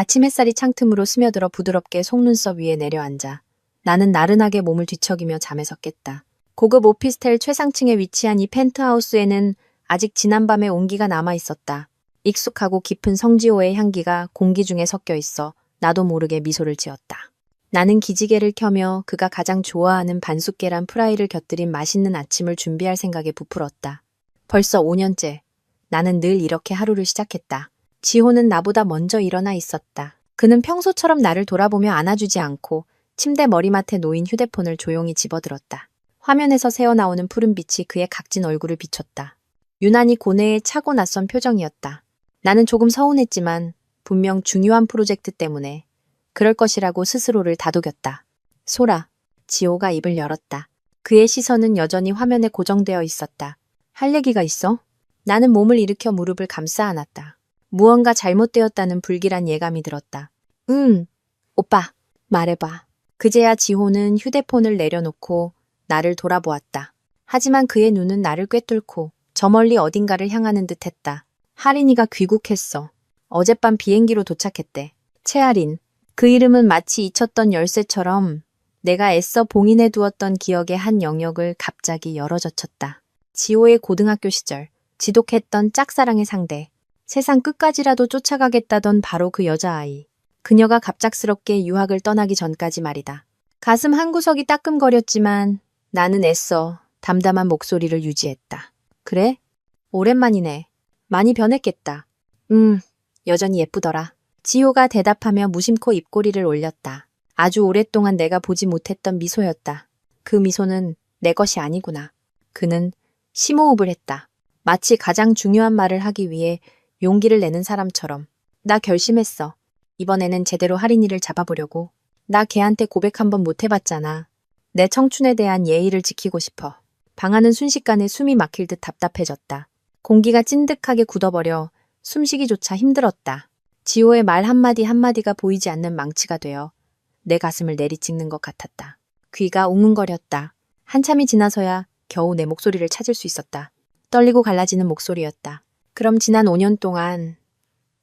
아침 햇살이 창틈으로 스며들어 부드럽게 속눈썹 위에 내려앉아 나는 나른하게 몸을 뒤척이며 잠에서 깼다. 고급 오피스텔 최상층에 위치한 이 펜트하우스에는 아직 지난밤의 온기가 남아 있었다. 익숙하고 깊은 성지호의 향기가 공기 중에 섞여 있어 나도 모르게 미소를 지었다. 나는 기지개를 켜며 그가 가장 좋아하는 반숙 계란 프라이를 곁들인 맛있는 아침을 준비할 생각에 부풀었다. 벌써 5년째. 나는 늘 이렇게 하루를 시작했다. 지호는 나보다 먼저 일어나 있었다. 그는 평소처럼 나를 돌아보며 안아주지 않고 침대 머리맡에 놓인 휴대폰을 조용히 집어들었다. 화면에서 새어나오는 푸른빛이 그의 각진 얼굴을 비췄다. 유난히 고뇌에 차고 낯선 표정이었다. 나는 조금 서운했지만 분명 중요한 프로젝트 때문에 그럴 것이라고 스스로를 다독였다. 소라. 지호가 입을 열었다. 그의 시선은 여전히 화면에 고정되어 있었다. 할 얘기가 있어? 나는 몸을 일으켜 무릎을 감싸 안았다. 무언가 잘못되었다는 불길한 예감이 들었다. 오빠, 말해봐. 그제야 지호는 휴대폰을 내려놓고 나를 돌아보았다. 하지만 그의 눈은 나를 꿰뚫고 저 멀리 어딘가를 향하는 듯했다. 하린이가 귀국했어. 어젯밤 비행기로 도착했대. 채아린. 그 이름은 마치 잊혔던 열쇠처럼 내가 애써 봉인해 두었던 기억의 한 영역을 갑자기 열어젖혔다. 지호의 고등학교 시절, 지독했던 짝사랑의 상대, 세상 끝까지라도 쫓아가겠다던 바로 그 여자아이. 그녀가 갑작스럽게 유학을 떠나기 전까지 말이다. 가슴 한구석이 따끔거렸지만 나는 애써 담담한 목소리를 유지했다. 그래? 오랜만이네. 많이 변했겠다. 여전히 예쁘더라. 지호가 대답하며 무심코 입꼬리를 올렸다. 아주 오랫동안 내가 보지 못했던 미소였다. 그 미소는 내 것이 아니구나. 그는 심호흡을 했다. 마치 가장 중요한 말을 하기 위해 용기를 내는 사람처럼. 나 결심했어. 이번에는 제대로 하린이를 잡아보려고. 나 걔한테 고백 한번 못 해봤잖아. 내 청춘에 대한 예의를 지키고 싶어. 방안은 순식간에 숨이 막힐 듯 답답해졌다. 공기가 찐득하게 굳어버려 숨쉬기조차 힘들었다. 지호의 말 한마디 한마디가 보이지 않는 망치가 되어 내 가슴을 내리찍는 것 같았다. 귀가 웅웅거렸다. 한참이 지나서야 겨우 내 목소리를 찾을 수 있었다. 떨리고 갈라지는 목소리였다. 그럼 지난 5년 동안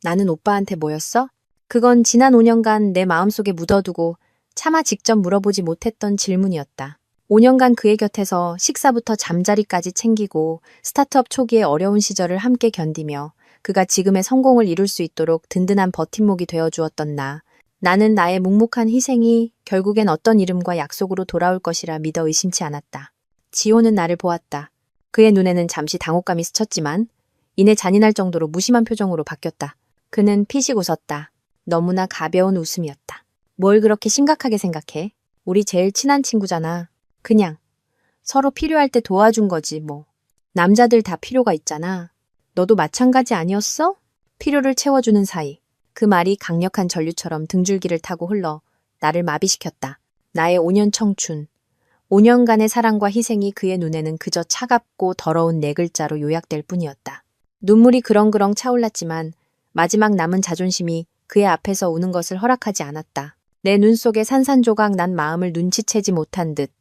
나는 오빠한테 뭐였어? 그건 지난 5년간 내 마음속에 묻어두고 차마 직접 물어보지 못했던 질문이었다. 5년간 그의 곁에서 식사부터 잠자리까지 챙기고 스타트업 초기의 어려운 시절을 함께 견디며 그가 지금의 성공을 이룰 수 있도록 든든한 버팀목이 되어주었던 나. 나는 나의 묵묵한 희생이 결국엔 어떤 이름과 약속으로 돌아올 것이라 믿어 의심치 않았다. 지호는 나를 보았다. 그의 눈에는 잠시 당혹감이 스쳤지만 이내 잔인할 정도로 무심한 표정으로 바뀌었다. 그는 피식 웃었다. 너무나 가벼운 웃음이었다. 뭘 그렇게 심각하게 생각해? 우리 제일 친한 친구잖아. 그냥 서로 필요할 때 도와준 거지 뭐. 남자들 다 필요가 있잖아. 너도 마찬가지 아니었어? 필요를 채워주는 사이. 그 말이 강력한 전류처럼 등줄기를 타고 흘러 나를 마비시켰다. 나의 5년 청춘. 5년간의 사랑과 희생이 그의 눈에는 그저 차갑고 더러운 네 글자로 요약될 뿐이었다. 눈물이 그렁그렁 차올랐지만 마지막 남은 자존심이 그의 앞에서 우는 것을 허락하지 않았다. 내 눈 속에 산산조각 난 마음을 눈치채지 못한 듯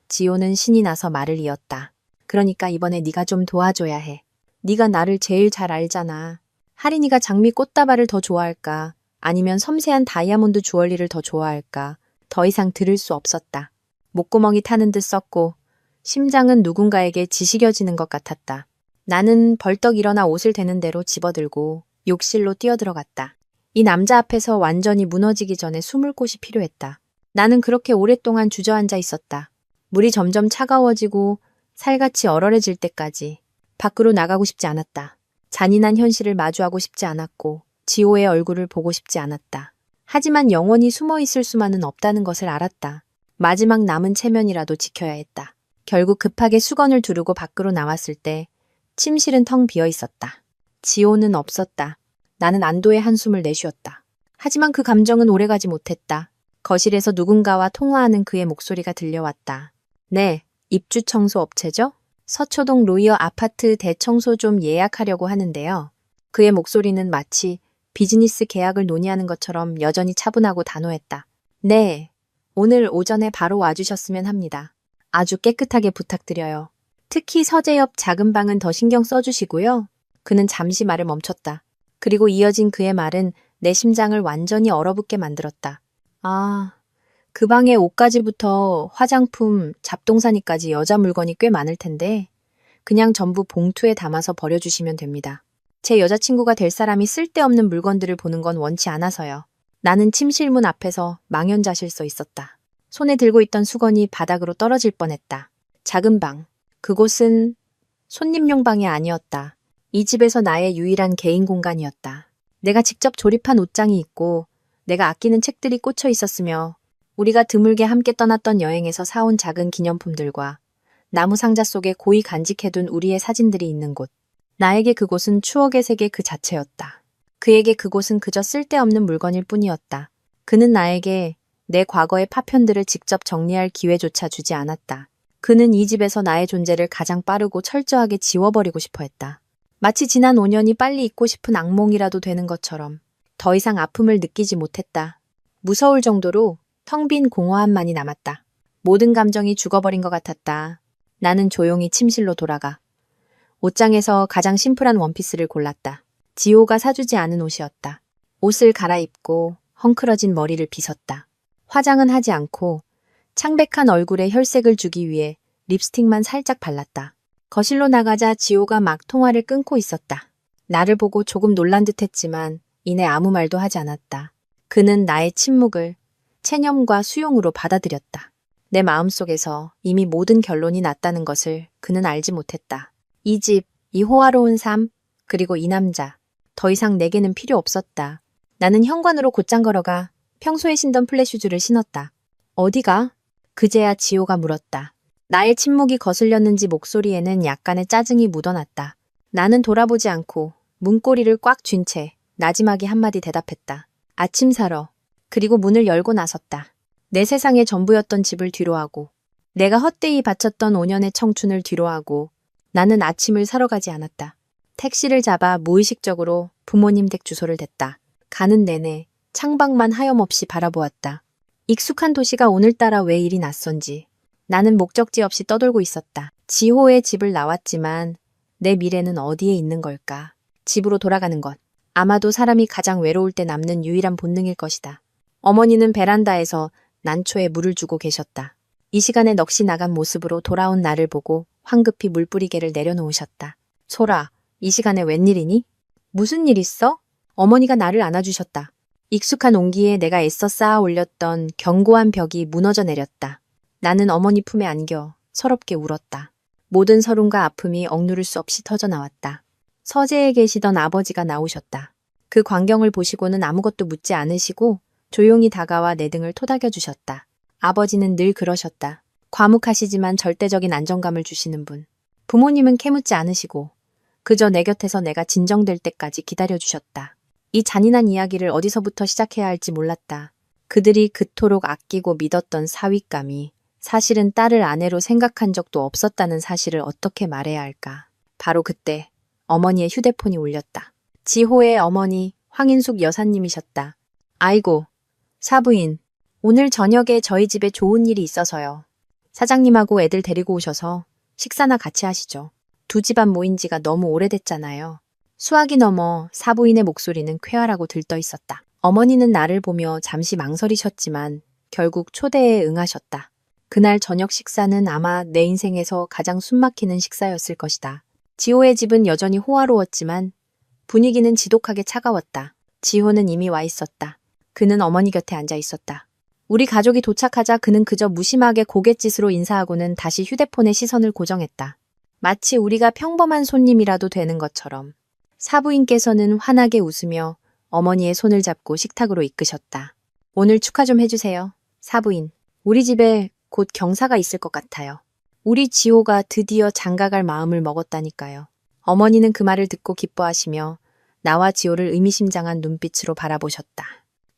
지호는 신이 나서 말을 이었다. 그러니까 이번에 네가 좀 도와줘야 해. 네가 나를 제일 잘 알잖아. 하린이가 장미 꽃다발을 더 좋아할까? 아니면 섬세한 다이아몬드 주얼리를 더 좋아할까? 더 이상 들을 수 없었다. 목구멍이 타는 듯 썼고 심장은 누군가에게 지시겨지는 것 같았다. 나는 벌떡 일어나 옷을 대는 대로 집어들고 욕실로 뛰어들어갔다. 이 남자 앞에서 완전히 무너지기 전에 숨을 곳이 필요했다. 나는 그렇게 오랫동안 주저앉아 있었다. 물이 점점 차가워지고 살같이 얼얼해질 때까지. 밖으로 나가고 싶지 않았다. 잔인한 현실을 마주하고 싶지 않았고 지호의 얼굴을 보고 싶지 않았다. 하지만 영원히 숨어 있을 수만은 없다는 것을 알았다. 마지막 남은 체면이라도 지켜야 했다. 결국 급하게 수건을 두르고 밖으로 나왔을 때 침실은 텅 비어 있었다. 지호는 없었다. 나는 안도의 한숨을 내쉬었다. 하지만 그 감정은 오래가지 못했다. 거실에서 누군가와 통화하는 그의 목소리가 들려왔다. 네, 입주 청소 업체죠? 서초동 로이어 아파트 대청소 좀 예약하려고 하는데요. 그의 목소리는 마치 비즈니스 계약을 논의하는 것처럼 여전히 차분하고 단호했다. 네, 오늘 오전에 바로 와주셨으면 합니다. 아주 깨끗하게 부탁드려요. 특히 서재 옆 작은 방은 더 신경 써주시고요. 그는 잠시 말을 멈췄다. 그리고 이어진 그의 말은 내 심장을 완전히 얼어붙게 만들었다. 아, 그 방에 옷가지부터 화장품, 잡동사니까지 여자 물건이 꽤 많을 텐데 그냥 전부 봉투에 담아서 버려주시면 됩니다. 제 여자친구가 될 사람이 쓸데없는 물건들을 보는 건 원치 않아서요. 나는 침실문 앞에서 망연자실 서 있었다. 손에 들고 있던 수건이 바닥으로 떨어질 뻔했다. 작은 방. 그곳은 손님용 방이 아니었다. 이 집에서 나의 유일한 개인 공간이었다. 내가 직접 조립한 옷장이 있고 내가 아끼는 책들이 꽂혀 있었으며 우리가 드물게 함께 떠났던 여행에서 사온 작은 기념품들과 나무 상자 속에 고이 간직해둔 우리의 사진들이 있는 곳. 나에게 그곳은 추억의 세계 그 자체였다. 그에게 그곳은 그저 쓸데없는 물건일 뿐이었다. 그는 나에게 내 과거의 파편들을 직접 정리할 기회조차 주지 않았다. 그는 이 집에서 나의 존재를 가장 빠르고 철저하게 지워버리고 싶어 했다. 마치 지난 5년이 빨리 잊고 싶은 악몽이라도 되는 것처럼 더 이상 아픔을 느끼지 못했다. 무서울 정도로 텅 빈 공허함만이 남았다. 모든 감정이 죽어버린 것 같았다. 나는 조용히 침실로 돌아가 옷장에서 가장 심플한 원피스를 골랐다. 지호가 사주지 않은 옷이었다. 옷을 갈아입고 헝클어진 머리를 빗었다. 화장은 하지 않고 창백한 얼굴에 혈색을 주기 위해 립스틱만 살짝 발랐다. 거실로 나가자 지호가 막 통화를 끊고 있었다. 나를 보고 조금 놀란 듯 했지만 이내 아무 말도 하지 않았다. 그는 나의 침묵을 체념과 수용으로 받아들였다. 내 마음속에서 이미 모든 결론이 났다는 것을 그는 알지 못했다. 이 집, 이 호화로운 삶, 그리고 이 남자. 더 이상 내게는 필요 없었다. 나는 현관으로 곧장 걸어가 평소에 신던 플랫슈즈를 신었다. 어디가? 그제야 지호가 물었다. 나의 침묵이 거슬렸는지 목소리에는 약간의 짜증이 묻어났다. 나는 돌아보지 않고 문고리를 꽉 쥔 채 나지막이 한마디 대답했다. 아침 사러. 그리고 문을 열고 나섰다. 내 세상의 전부였던 집을 뒤로하고 내가 헛되이 바쳤던 5년의 청춘을 뒤로하고 나는 아침을 사러 가지 않았다. 택시를 잡아 무의식적으로 부모님 댁 주소를 댔다. 가는 내내 창밖만 하염없이 바라보았다. 익숙한 도시가 오늘따라 왜 이리 낯선지. 나는 목적지 없이 떠돌고 있었다. 지호의 집을 나왔지만 내 미래는 어디에 있는 걸까? 집으로 돌아가는 것. 아마도 사람이 가장 외로울 때 남는 유일한 본능일 것이다. 어머니는 베란다에서 난초에 물을 주고 계셨다. 이 시간에 넋이 나간 모습으로 돌아온 나를 보고 황급히 물뿌리개를 내려놓으셨다. 소라, 이 시간에 웬일이니? 무슨 일 있어? 어머니가 나를 안아주셨다. 익숙한 온기에 내가 애써 쌓아 올렸던 견고한 벽이 무너져 내렸다. 나는 어머니 품에 안겨 서럽게 울었다. 모든 서름과 아픔이 억누를 수 없이 터져나왔다. 서재에 계시던 아버지가 나오셨다. 그 광경을 보시고는 아무것도 묻지 않으시고 조용히 다가와 내 등을 토닥여 주셨다. 아버지는 늘 그러셨다. 과묵하시지만 절대적인 안정감을 주시는 분. 부모님은 캐묻지 않으시고 그저 내 곁에서 내가 진정될 때까지 기다려주셨다. 이 잔인한 이야기를 어디서부터 시작해야 할지 몰랐다. 그들이 그토록 아끼고 믿었던 사윗감이 사실은 딸을 아내로 생각한 적도 없었다는 사실을 어떻게 말해야 할까. 바로 그때 어머니의 휴대폰이 울렸다. 지호의 어머니 황인숙 여사님이셨다. 아이고, 사부인. 오늘 저녁에 저희 집에 좋은 일이 있어서요. 사장님하고 애들 데리고 오셔서 식사나 같이 하시죠. 두 집안 모인 지가 너무 오래됐잖아요. 수학이 넘어 사부인의 목소리는 쾌활하고 들떠 있었다. 어머니는 나를 보며 잠시 망설이셨지만 결국 초대에 응하셨다. 그날 저녁 식사는 아마 내 인생에서 가장 숨막히는 식사였을 것이다. 지호의 집은 여전히 호화로웠지만 분위기는 지독하게 차가웠다. 지호는 이미 와 있었다. 그는 어머니 곁에 앉아 있었다. 우리 가족이 도착하자 그는 그저 무심하게 고갯짓으로 인사하고는 다시 휴대폰에 시선을 고정했다. 마치 우리가 평범한 손님이라도 되는 것처럼. 사부인께서는 환하게 웃으며 어머니의 손을 잡고 식탁으로 이끄셨다. 오늘 축하 좀 해주세요. 사부인. 우리 집에 곧 경사가 있을 것 같아요. 우리 지호가 드디어 장가갈 마음을 먹었다니까요. 어머니는 그 말을 듣고 기뻐하시며 나와 지호를 의미심장한 눈빛으로 바라보셨다.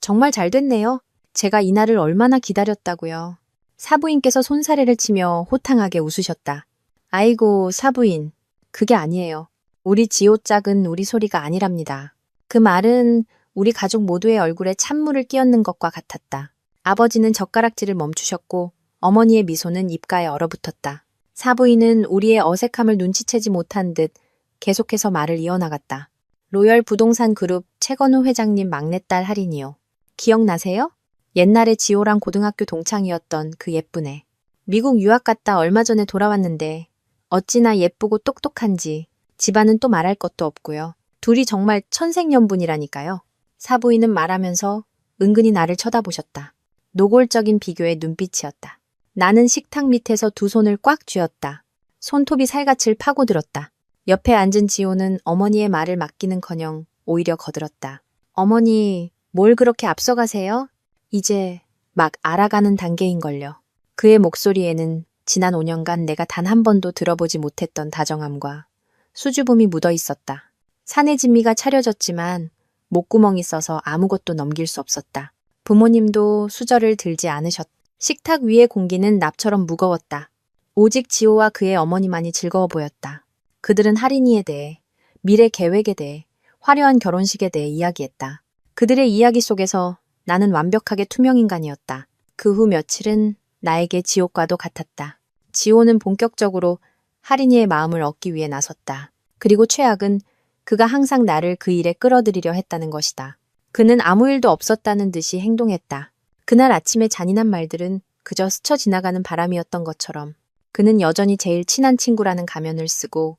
정말 잘 됐네요. 제가 이 날을 얼마나 기다렸다고요. 사부인께서 손사래를 치며 호탕하게 웃으셨다. 아이고, 사부인. 그게 아니에요. 우리 지호 짝은 우리 소리가 아니랍니다. 그 말은 우리 가족 모두의 얼굴에 찬물을 끼얹는 것과 같았다. 아버지는 젓가락질을 멈추셨고 어머니의 미소는 입가에 얼어붙었다. 사부인은 우리의 어색함을 눈치채지 못한 듯 계속해서 말을 이어나갔다. 로열 부동산 그룹 최건우 회장님 막내딸 할인이요. 기억나세요? 옛날에 지호랑 고등학교 동창이었던 그 예쁜 애. 미국 유학 갔다 얼마 전에 돌아왔는데 어찌나 예쁘고 똑똑한지 집안은 또 말할 것도 없고요. 둘이 정말 천생연분이라니까요. 사부인은 말하면서 은근히 나를 쳐다보셨다. 노골적인 비교의 눈빛이었다. 나는 식탁 밑에서 두 손을 꽉 쥐었다. 손톱이 살갗을 파고들었다. 옆에 앉은 지호는 어머니의 말을 맡기는커녕 오히려 거들었다. 어머니, 뭘 그렇게 앞서가세요? 이제 막 알아가는 단계인걸요. 그의 목소리에는 지난 5년간 내가 단 한 번도 들어보지 못했던 다정함과 수줍음이 묻어 있었다. 사내 진미가 차려졌지만 목구멍이 써서 아무것도 넘길 수 없었다. 부모님도 수저를 들지 않으셨다. 식탁 위의 공기는 납처럼 무거웠다. 오직 지호와 그의 어머니만이 즐거워 보였다. 그들은 할인이에 대해, 미래 계획에 대해, 화려한 결혼식에 대해 이야기했다. 그들의 이야기 속에서 나는 완벽하게 투명인간이었다. 그 후 며칠은 나에게 지호과도 같았다. 지호는 본격적으로 할인이의 마음을 얻기 위해 나섰다. 그리고 최악은 그가 항상 나를 그 일에 끌어들이려 했다는 것이다. 그는 아무 일도 없었다는 듯이 행동했다. 그날 아침의 잔인한 말들은 그저 스쳐 지나가는 바람이었던 것처럼 그는 여전히 제일 친한 친구라는 가면을 쓰고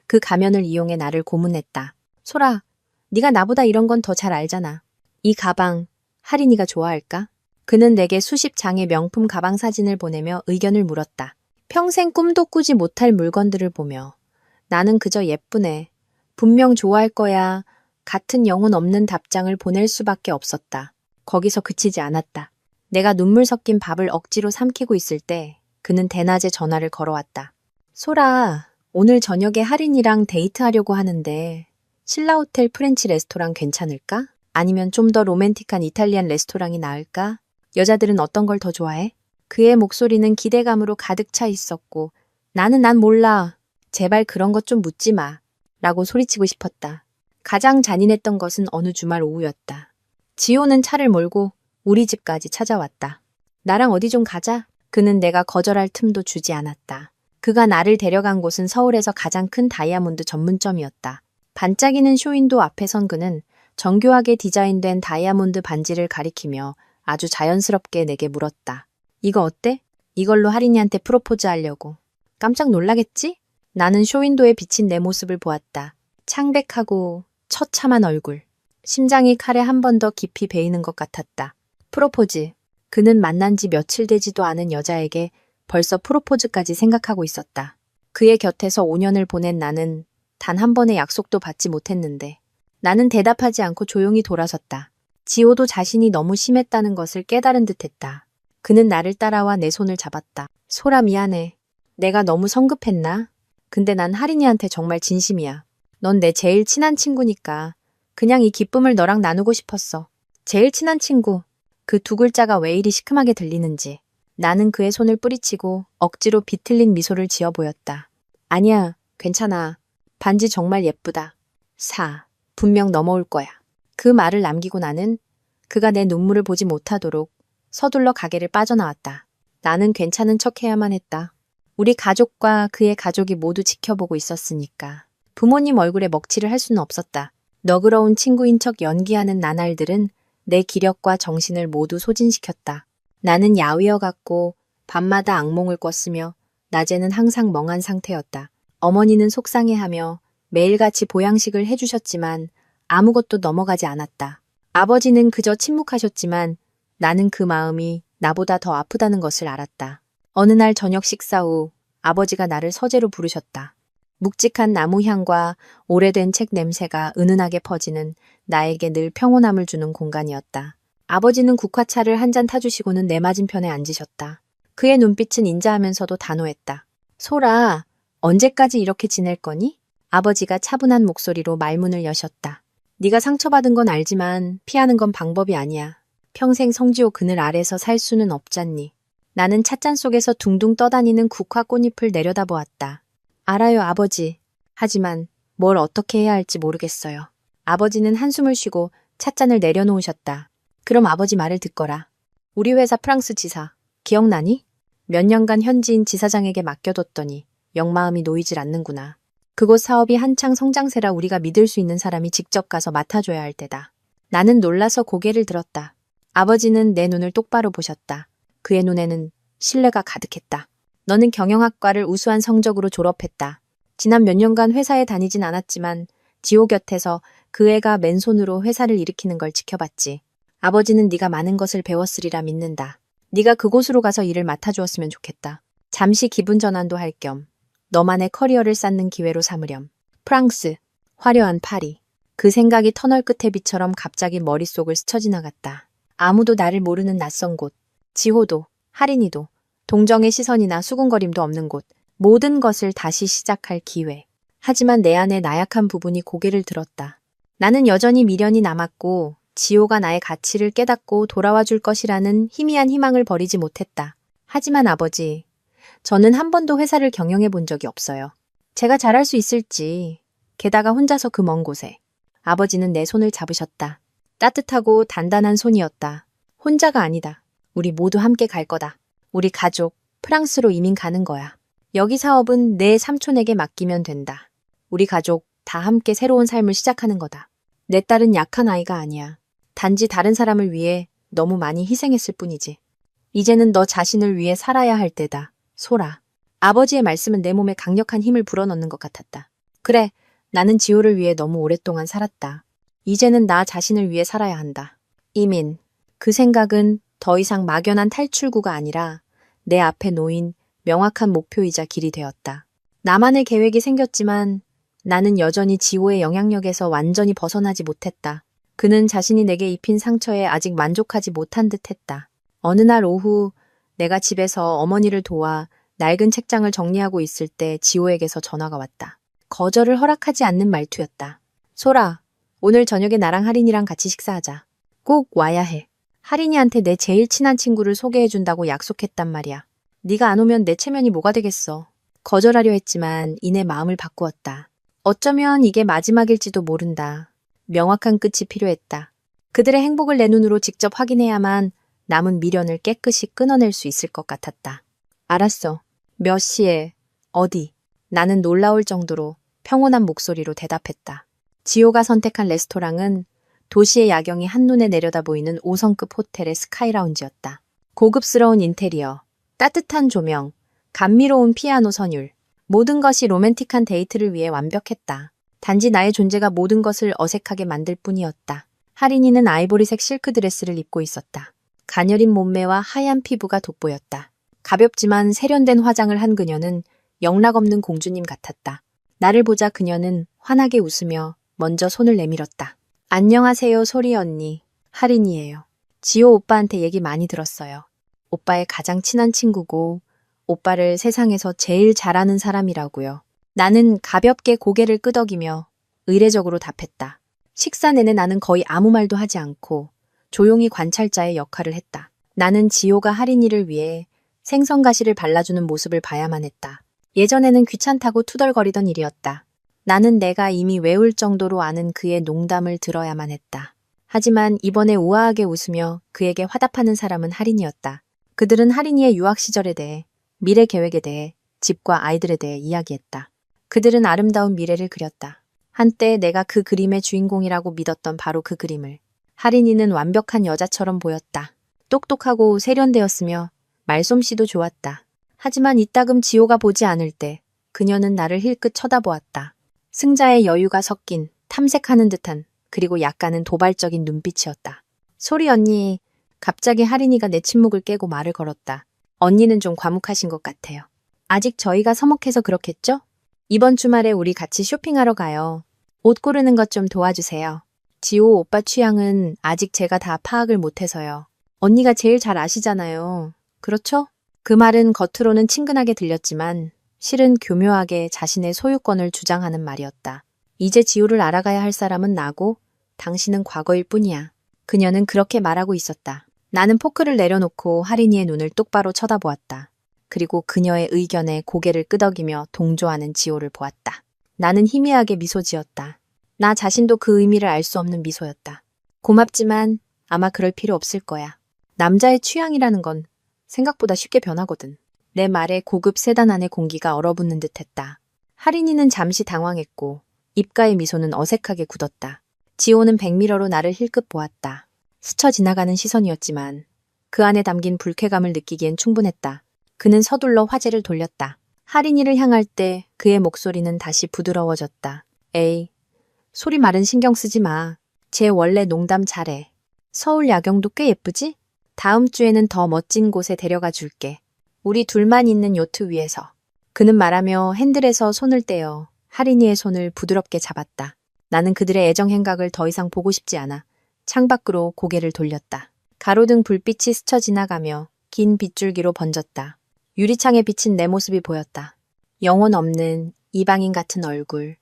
그 가면을 이용해 나를 고문했다. 소라, 네가 나보다 이런 건 더 잘 알잖아. 이 가방, 할인이가 좋아할까? 그는 내게 수십 장의 명품 가방 사진을 보내며 의견을 물었다. 평생 꿈도 꾸지 못할 물건들을 보며 나는 그저 예쁘네. 분명 좋아할 거야. 같은 영혼 없는 답장을 보낼 수밖에 없었다. 거기서 그치지 않았다. 내가 눈물 섞인 밥을 억지로 삼키고 있을 때 그는 대낮에 전화를 걸어왔다. 소라, 오늘 저녁에 할인이랑 데이트하려고 하는데 신라호텔 프렌치 레스토랑 괜찮을까? 아니면 좀 더 로맨틱한 이탈리안 레스토랑이 나을까? 여자들은 어떤 걸 더 좋아해? 그의 목소리는 기대감으로 가득 차 있었고 난 몰라. 제발 그런 것 좀 묻지 마. 라고 소리치고 싶었다. 가장 잔인했던 것은 어느 주말 오후였다. 지호는 차를 몰고 우리 집까지 찾아왔다. 나랑 어디 좀 가자. 그는 내가 거절할 틈도 주지 않았다. 그가 나를 데려간 곳은 서울에서 가장 큰 다이아몬드 전문점이었다. 반짝이는 쇼윈도 앞에 선 그는 정교하게 디자인된 다이아몬드 반지를 가리키며 아주 자연스럽게 내게 물었다. 이거 어때? 이걸로 할인이한테 프로포즈 하려고. 깜짝 놀라겠지? 나는 쇼윈도에 비친 내 모습을 보았다. 창백하고 처참한 얼굴. 심장이 칼에 한 번 더 깊이 베이는 것 같았다. 프로포즈. 그는 만난 지 며칠 되지도 않은 여자에게 벌써 프로포즈까지 생각하고 있었다. 그의 곁에서 5년을 보낸 나는 단 한 번의 약속도 받지 못했는데 나는 대답하지 않고 조용히 돌아섰다. 지호도 자신이 너무 심했다는 것을 깨달은 듯했다. 그는 나를 따라와 내 손을 잡았다. 소라 미안해. 내가 너무 성급했나? 근데 난 할인이한테 정말 진심이야. 넌 내 제일 친한 친구니까 그냥 이 기쁨을 너랑 나누고 싶었어. 제일 친한 친구. 그 두 글자가 왜 이리 시큼하게 들리는지. 나는 그의 손을 뿌리치고 억지로 비틀린 미소를 지어 보였다. 아니야, 괜찮아. 반지 정말 예쁘다. 사. 분명 넘어올 거야. 그 말을 남기고 나는 그가 내 눈물을 보지 못하도록 서둘러 가게를 빠져나왔다. 나는 괜찮은 척해야만 했다. 우리 가족과 그의 가족이 모두 지켜보고 있었으니까. 부모님 얼굴에 먹칠을 할 수는 없었다. 너그러운 친구인 척 연기하는 나날들은 내 기력과 정신을 모두 소진시켰다. 나는 야위어 같고 밤마다 악몽을 꿨으며 낮에는 항상 멍한 상태였다. 어머니는 속상해하며 매일같이 보양식을 해주셨지만 아무것도 넘어가지 않았다. 아버지는 그저 침묵하셨지만 나는 그 마음이 나보다 더 아프다는 것을 알았다. 어느 날 저녁 식사 후 아버지가 나를 서재로 부르셨다. 묵직한 나무 향과 오래된 책 냄새가 은은하게 퍼지는 나에게 늘 평온함을 주는 공간이었다. 아버지는 국화차를 한 잔 타주시고는 내 맞은편에 앉으셨다. 그의 눈빛은 인자하면서도 단호했다. 소라, 언제까지 이렇게 지낼 거니? 아버지가 차분한 목소리로 말문을 여셨다. 네가 상처받은 건 알지만 피하는 건 방법이 아니야. 평생 성지호 그늘 아래서 살 수는 없잖니. 나는 찻잔 속에서 둥둥 떠다니는 국화 꽃잎을 내려다보았다. 알아요, 아버지. 하지만 뭘 어떻게 해야 할지 모르겠어요. 아버지는 한숨을 쉬고 찻잔을 내려놓으셨다. 그럼 아버지 말을 듣거라. 우리 회사 프랑스 지사, 기억나니? 몇 년간 현지인 지사장에게 맡겨뒀더니 영 마음이 놓이질 않는구나. 그곳 사업이 한창 성장세라 우리가 믿을 수 있는 사람이 직접 가서 맡아줘야 할 때다. 나는 놀라서 고개를 들었다. 아버지는 내 눈을 똑바로 보셨다. 그의 눈에는 신뢰가 가득했다. 너는 경영학과를 우수한 성적으로 졸업했다. 지난 몇 년간 회사에 다니진 않았지만 지호 곁에서 그 애가 맨손으로 회사를 일으키는 걸 지켜봤지. 아버지는 네가 많은 것을 배웠으리라 믿는다. 네가 그곳으로 가서 일을 맡아주었으면 좋겠다. 잠시 기분 전환도 할 겸 너만의 커리어를 쌓는 기회로 삼으렴. 프랑스, 화려한 파리. 그 생각이 터널 끝의 빛처럼 갑자기 머릿속을 스쳐 지나갔다. 아무도 나를 모르는 낯선 곳. 지호도, 하린이도, 동정의 시선이나 수군거림도 없는 곳. 모든 것을 다시 시작할 기회. 하지만 내 안의 나약한 부분이 고개를 들었다. 나는 여전히 미련이 남았고 지호가 나의 가치를 깨닫고 돌아와 줄 것이라는 희미한 희망을 버리지 못했다. 하지만 아버지, 저는 한 번도 회사를 경영해 본 적이 없어요. 제가 잘할 수 있을지. 게다가 혼자서 그 먼 곳에. 아버지는 내 손을 잡으셨다. 따뜻하고 단단한 손이었다. 혼자가 아니다. 우리 모두 함께 갈 거다. 우리 가족, 프랑스로 이민 가는 거야. 여기 사업은 내 삼촌에게 맡기면 된다. 우리 가족 다 함께 새로운 삶을 시작하는 거다. 내 딸은 약한 아이가 아니야. 단지 다른 사람을 위해 너무 많이 희생했을 뿐이지. 이제는 너 자신을 위해 살아야 할 때다. 소라. 아버지의 말씀은 내 몸에 강력한 힘을 불어넣는 것 같았다. 그래, 나는 지호를 위해 너무 오랫동안 살았다. 이제는 나 자신을 위해 살아야 한다. 이민. 그 생각은 더 이상 막연한 탈출구가 아니라 내 앞에 놓인 명확한 목표이자 길이 되었다. 나만의 계획이 생겼지만 나는 여전히 지호의 영향력에서 완전히 벗어나지 못했다. 그는 자신이 내게 입힌 상처에 아직 만족하지 못한 듯 했다. 어느 날 오후 내가 집에서 어머니를 도와 낡은 책장을 정리하고 있을 때 지호에게서 전화가 왔다. 거절을 허락하지 않는 말투였다. 소라, 오늘 저녁에 나랑 하린이랑 같이 식사하자. 꼭 와야 해. 하린이한테 내 제일 친한 친구를 소개해준다고 약속했단 말이야. 네가 안 오면 내 체면이 뭐가 되겠어. 거절하려 했지만 이내 마음을 바꾸었다. 어쩌면 이게 마지막일지도 모른다. 명확한 끝이 필요했다. 그들의 행복을 내 눈으로 직접 확인해야만 남은 미련을 깨끗이 끊어낼 수 있을 것 같았다. 알았어. 몇 시에, 어디? 나는 놀라울 정도로 평온한 목소리로 대답했다. 지호가 선택한 레스토랑은 도시의 야경이 한눈에 내려다 보이는 5성급 호텔의 스카이라운지였다. 고급스러운 인테리어, 따뜻한 조명, 감미로운 피아노 선율, 모든 것이 로맨틱한 데이트를 위해 완벽했다. 단지 나의 존재가 모든 것을 어색하게 만들 뿐이었다. 하린이는 아이보리색 실크 드레스를 입고 있었다. 가녀린 몸매와 하얀 피부가 돋보였다. 가볍지만 세련된 화장을 한 그녀는 영락없는 공주님 같았다. 나를 보자 그녀는 환하게 웃으며 먼저 손을 내밀었다. 안녕하세요, 소리 언니. 하린이에요. 지호 오빠한테 얘기 많이 들었어요. 오빠의 가장 친한 친구고 오빠를 세상에서 제일 잘하는 사람이라고요. 나는 가볍게 고개를 끄덕이며 의례적으로 답했다. 식사 내내 나는 거의 아무 말도 하지 않고 조용히 관찰자의 역할을 했다. 나는 지호가 하린이를 위해 생선가시를 발라주는 모습을 봐야만 했다. 예전에는 귀찮다고 투덜거리던 일이었다. 나는 내가 이미 외울 정도로 아는 그의 농담을 들어야만 했다. 하지만 이번에 우아하게 웃으며 그에게 화답하는 사람은 하린이었다. 그들은 하린이의 유학 시절에 대해, 미래 계획에 대해, 집과 아이들에 대해 이야기했다. 그들은 아름다운 미래를 그렸다. 한때 내가 그 그림의 주인공이라고 믿었던 바로 그 그림을. 하린이는 완벽한 여자처럼 보였다. 똑똑하고 세련되었으며 말솜씨도 좋았다. 하지만 이따금 지호가 보지 않을 때 그녀는 나를 힐끗 쳐다보았다. 승자의 여유가 섞인 탐색하는 듯한 그리고 약간은 도발적인 눈빛이었다. 소리 언니, 갑자기 하린이가 내 침묵을 깨고 말을 걸었다. 언니는 좀 과묵하신 것 같아요. 아직 저희가 서먹해서 그렇겠죠? 이번 주말에 우리 같이 쇼핑하러 가요. 옷 고르는 것 좀 도와주세요. 지호 오빠 취향은 아직 제가 다 파악을 못해서요. 언니가 제일 잘 아시잖아요. 그렇죠? 그 말은 겉으로는 친근하게 들렸지만 실은 교묘하게 자신의 소유권을 주장하는 말이었다. 이제 지호를 알아가야 할 사람은 나고 당신은 과거일 뿐이야. 그녀는 그렇게 말하고 있었다. 나는 포크를 내려놓고 하린이의 눈을 똑바로 쳐다보았다. 그리고 그녀의 의견에 고개를 끄덕이며 동조하는 지호를 보았다. 나는 희미하게 미소 지었다. 나 자신도 그 의미를 알 수 없는 미소였다. 고맙지만 아마 그럴 필요 없을 거야. 남자의 취향이라는 건 생각보다 쉽게 변하거든. 내 말에 고급 세단 안의 공기가 얼어붙는 듯했다. 하린이는 잠시 당황했고 입가의 미소는 어색하게 굳었다. 지호는 백미러로 나를 힐끗 보았다. 스쳐 지나가는 시선이었지만 그 안에 담긴 불쾌감을 느끼기엔 충분했다. 그는 서둘러 화제를 돌렸다. 하린이를 향할 때 그의 목소리는 다시 부드러워졌다. 에이, 소리 말은 신경 쓰지 마. 쟤 원래 농담 잘해. 서울 야경도 꽤 예쁘지? 다음 주에는 더 멋진 곳에 데려가 줄게. 우리 둘만 있는 요트 위에서. 그는 말하며 핸들에서 손을 떼어 하린이의 손을 부드럽게 잡았다. 나는 그들의 애정 행각을 더 이상 보고 싶지 않아 창밖으로 고개를 돌렸다. 가로등 불빛이 스쳐 지나가며 긴 빗줄기로 번졌다. 유리창에 비친 내 모습이 보였다. 영혼 없는 이방인 같은 얼굴.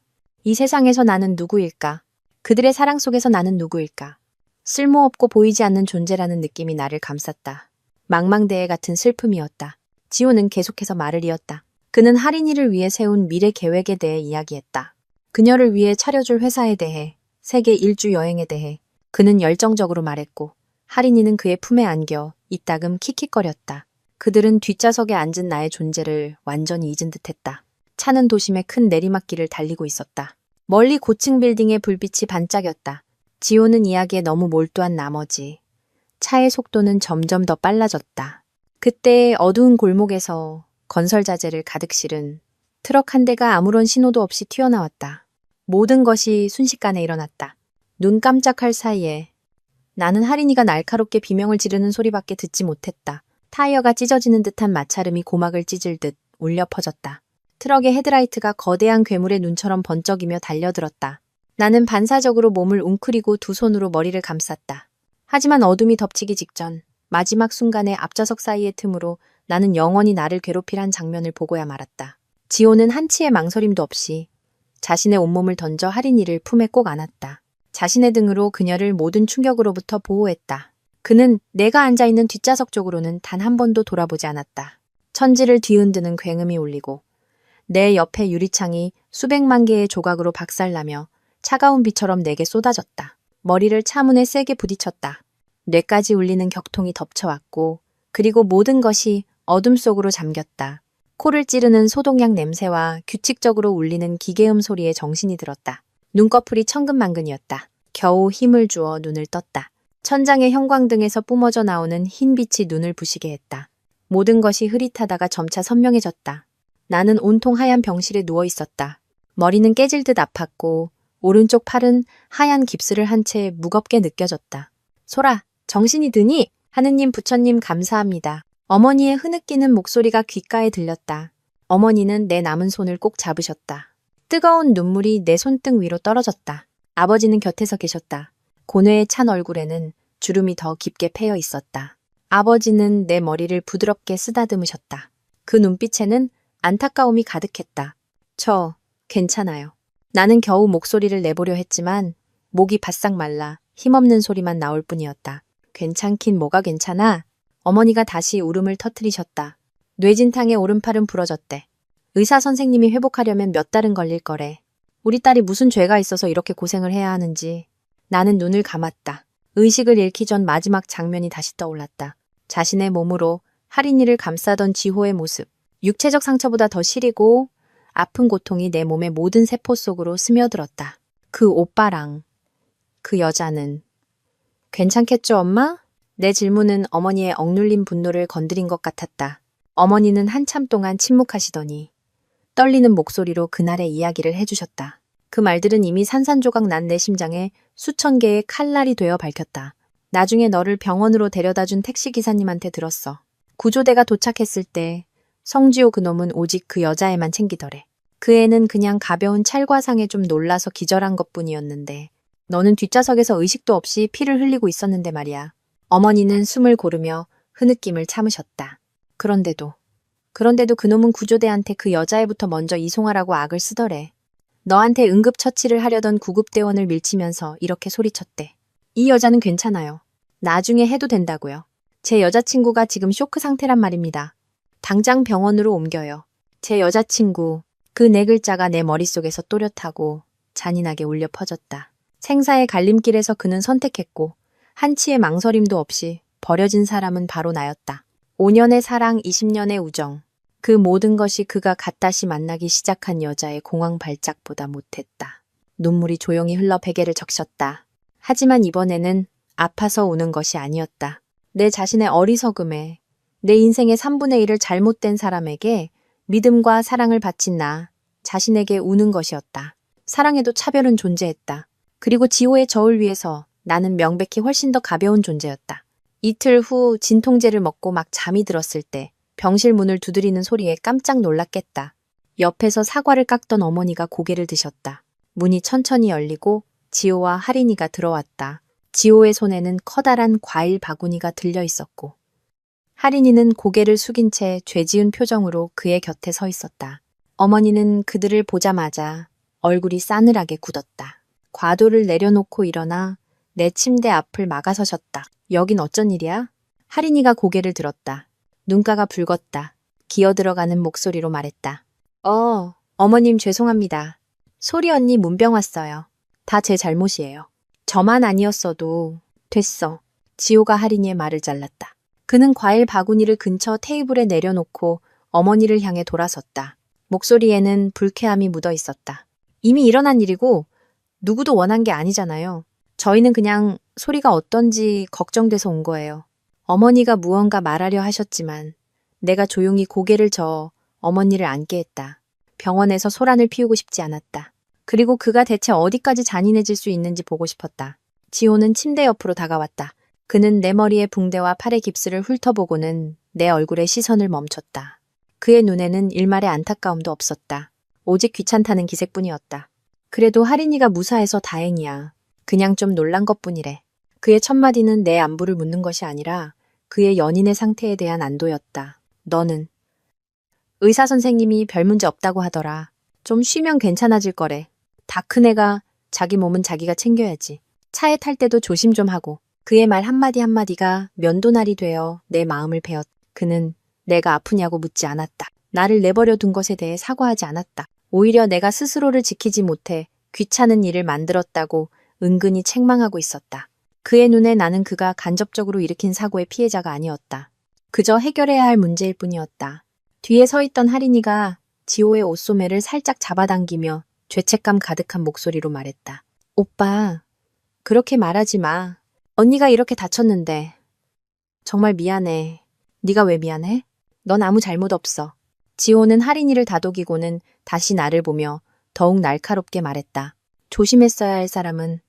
이 세상에서 나는 누구일까? 그들의 사랑 속에서 나는 누구일까? 쓸모없고 보이지 않는 존재라는 느낌이 나를 감쌌다. 망망대해 같은 슬픔이었다. 지호는 계속해서 말을 이었다. 그는 하린이를 위해 세운 미래 계획에 대해 이야기했다. 그녀를 위해 차려줄 회사에 대해, 세계 일주 여행에 대해 그는 열정적으로 말했고 하린이는 그의 품에 안겨 이따금 킥킥거렸다. 그들은 뒷좌석에 앉은 나의 존재를 완전히 잊은 듯했다. 차는 도심의 큰 내리막길을 달리고 있었다. 멀리 고층 빌딩의 불빛이 반짝였다. 지호는 이야기에 너무 몰두한 나머지 차의 속도는 점점 더 빨라졌다. 그때 어두운 골목에서 건설 자재를 가득 실은 트럭 한 대가 아무런 신호도 없이 튀어나왔다. 모든 것이 순식간에 일어났다. 눈 깜짝할 사이에 나는 하린이가 날카롭게 비명을 지르는 소리밖에 듣지 못했다. 타이어가 찢어지는 듯한 마찰음이 고막을 찢을 듯 울려 퍼졌다. 트럭의 헤드라이트가 거대한 괴물의 눈처럼 번쩍이며 달려들었다. 나는 반사적으로 몸을 웅크리고 두 손으로 머리를 감쌌다. 하지만 어둠이 덮치기 직전 마지막 순간에 앞좌석 사이의 틈으로 나는 영원히 나를 괴롭힐 한 장면을 보고야 말았다. 지호는 한치의 망설임도 없이 자신의 온몸을 던져 하린이를 품에 꼭 안았다. 자신의 등으로 그녀를 모든 충격으로부터 보호했다. 그는 내가 앉아있는 뒷좌석 쪽으로는 단 한 번도 돌아보지 않았다. 천지를 뒤흔드는 굉음이 울리고 내 옆에 유리창이 수백만 개의 조각으로 박살나며 차가운 비처럼 내게 쏟아졌다. 머리를 차문에 세게 부딪혔다. 뇌까지 울리는 격통이 덮쳐왔고 그리고 모든 것이 어둠 속으로 잠겼다. 코를 찌르는 소독약 냄새와 규칙적으로 울리는 기계음 소리에 정신이 들었다. 눈꺼풀이 천근만근이었다. 겨우 힘을 주어 눈을 떴다. 천장의 형광등에서 뿜어져 나오는 흰 빛이 눈을 부시게 했다. 모든 것이 흐릿하다가 점차 선명해졌다. 나는 온통 하얀 병실에 누워 있었다. 머리는 깨질 듯 아팠고 오른쪽 팔은 하얀 깁스를 한 채 무겁게 느껴졌다. 소라, 정신이 드니? 하느님 부처님 감사합니다. 어머니의 흐느끼는 목소리가 귓가에 들렸다. 어머니는 내 남은 손을 꼭 잡으셨다. 뜨거운 눈물이 내 손등 위로 떨어졌다. 아버지는 곁에서 계셨다. 고뇌에 찬 얼굴에는 주름이 더 깊게 패여 있었다. 아버지는 내 머리를 부드럽게 쓰다듬으셨다. 그 눈빛에는 안타까움이 가득했다. 저, 괜찮아요. 나는 겨우 목소리를 내보려 했지만 목이 바싹 말라 힘없는 소리만 나올 뿐이었다. 괜찮긴 뭐가 괜찮아? 어머니가 다시 울음을 터뜨리셨다. 뇌진탕의 오른팔은 부러졌대. 의사 선생님이 회복하려면 몇 달은 걸릴 거래. 우리 딸이 무슨 죄가 있어서 이렇게 고생을 해야 하는지. 나는 눈을 감았다. 의식을 잃기 전 마지막 장면이 다시 떠올랐다. 자신의 몸으로 하린이를 감싸던 지호의 모습. 육체적 상처보다 더 시리고 아픈 고통이 내 몸의 모든 세포 속으로 스며들었다. 그 오빠랑 그 여자는 괜찮겠죠, 엄마? 내 질문은 어머니의 억눌린 분노를 건드린 것 같았다. 어머니는 한참 동안 침묵하시더니 떨리는 목소리로 그날의 이야기를 해주셨다. 그 말들은 이미 산산조각 난 내 심장에 수천 개의 칼날이 되어 밝혔다. 나중에 너를 병원으로 데려다준 택시기사님한테 들었어. 구조대가 도착했을 때 성지호 그놈은 오직 그 여자애만 챙기더래. 그 애는 그냥 가벼운 찰과상에 좀 놀라서 기절한 것뿐이었는데 너는 뒷좌석에서 의식도 없이 피를 흘리고 있었는데 말이야. 어머니는 숨을 고르며 흐느낌을 참으셨다. 그런데도 그놈은 구조대한테 그 여자애부터 먼저 이송하라고 악을 쓰더래. 너한테 응급처치를 하려던 구급대원을 밀치면서 이렇게 소리쳤대. 이 여자는 괜찮아요. 나중에 해도 된다고요. 제 여자친구가 지금 쇼크 상태란 말입니다. 당장 병원으로 옮겨요. 제 여자친구. 그 네 글자가 내 머릿속에서 또렷하고 잔인하게 울려 퍼졌다. 생사의 갈림길에서 그는 선택했고 한치의 망설임도 없이 버려진 사람은 바로 나였다. 5년의 사랑, 20년의 우정. 그 모든 것이 그가 갓다시 만나기 시작한 여자의 공황 발작보다 못했다. 눈물이 조용히 흘러 베개를 적셨다. 하지만 이번에는 아파서 우는 것이 아니었다. 내 자신의 어리석음에, 내 인생의 3분의 1을 잘못된 사람에게 믿음과 사랑을 바친 나 자신에게 우는 것이었다. 사랑에도 차별은 존재했다. 그리고 지호의 저울 위에서 나는 명백히 훨씬 더 가벼운 존재였다. 이틀 후 진통제를 먹고 막 잠이 들었을 때 병실 문을 두드리는 소리에 깜짝 놀랐겠다. 옆에서 사과를 깎던 어머니가 고개를 드셨다. 문이 천천히 열리고 지호와 할인이가 들어왔다. 지호의 손에는 커다란 과일 바구니가 들려 있었고 할인이는 고개를 숙인 채 죄지은 표정으로 그의 곁에 서 있었다. 어머니는 그들을 보자마자 얼굴이 싸늘하게 굳었다. 과도를 내려놓고 일어나 내 침대 앞을 막아서셨다. 여긴 어쩐 일이야? 할인이가 고개를 들었다. 눈가가 붉었다. 기어들어가는 목소리로 말했다. 어머님 죄송합니다. 소리 언니 문병 왔어요. 다 제 잘못이에요. 저만 아니었어도 됐어. 지호가 할인이의 말을 잘랐다. 그는 과일 바구니를 근처 테이블에 내려놓고 어머니를 향해 돌아섰다. 목소리에는 불쾌함이 묻어 있었다. 이미 일어난 일이고 누구도 원한 게 아니잖아요. 저희는 그냥 소리가 어떤지 걱정돼서 온 거예요. 어머니가 무언가 말하려 하셨지만 내가 조용히 고개를 저어 어머니를 안게 했다. 병원에서 소란을 피우고 싶지 않았다. 그리고 그가 대체 어디까지 잔인해질 수 있는지 보고 싶었다. 지호는 침대 옆으로 다가왔다. 그는 내 머리의 붕대와 팔의 깁스를 훑어보고는 내 얼굴에 시선을 멈췄다. 그의 눈에는 일말의 안타까움도 없었다. 오직 귀찮다는 기색뿐이었다. 그래도 할인이가 무사해서 다행이야. 그냥 좀 놀란 것뿐이래. 그의 첫마디는 내 안부를 묻는 것이 아니라 그의 연인의 상태에 대한 안도였다. 너는? 의사 선생님이 별 문제 없다고 하더라. 좀 쉬면 괜찮아질 거래. 다 큰 애가 자기 몸은 자기가 챙겨야지. 차에 탈 때도 조심 좀 하고. 그의 말 한마디 한마디가 면도날이 되어 내 마음을 베었다. 그는 내가 아프냐고 묻지 않았다. 나를 내버려 둔 것에 대해 사과하지 않았다. 오히려 내가 스스로를 지키지 못해 귀찮은 일을 만들었다고 은근히 책망하고 있었다. 그의 눈에 나는 그가 간접적으로 일으킨 사고의 피해자가 아니었다. 그저 해결해야 할 문제일 뿐이었다. 뒤에 서 있던 할인이가 지호의 옷소매를 살짝 잡아당기며 죄책감 가득한 목소리로 말했다. 오빠, 그렇게 말하지 마. 언니가 이렇게 다쳤는데. 정말 미안해. 네가 왜 미안해? 넌 아무 잘못 없어. 지호는 할인이를 다독이고는 다시 나를 보며 더욱 날카롭게 말했다. 조심했어야 할 사람은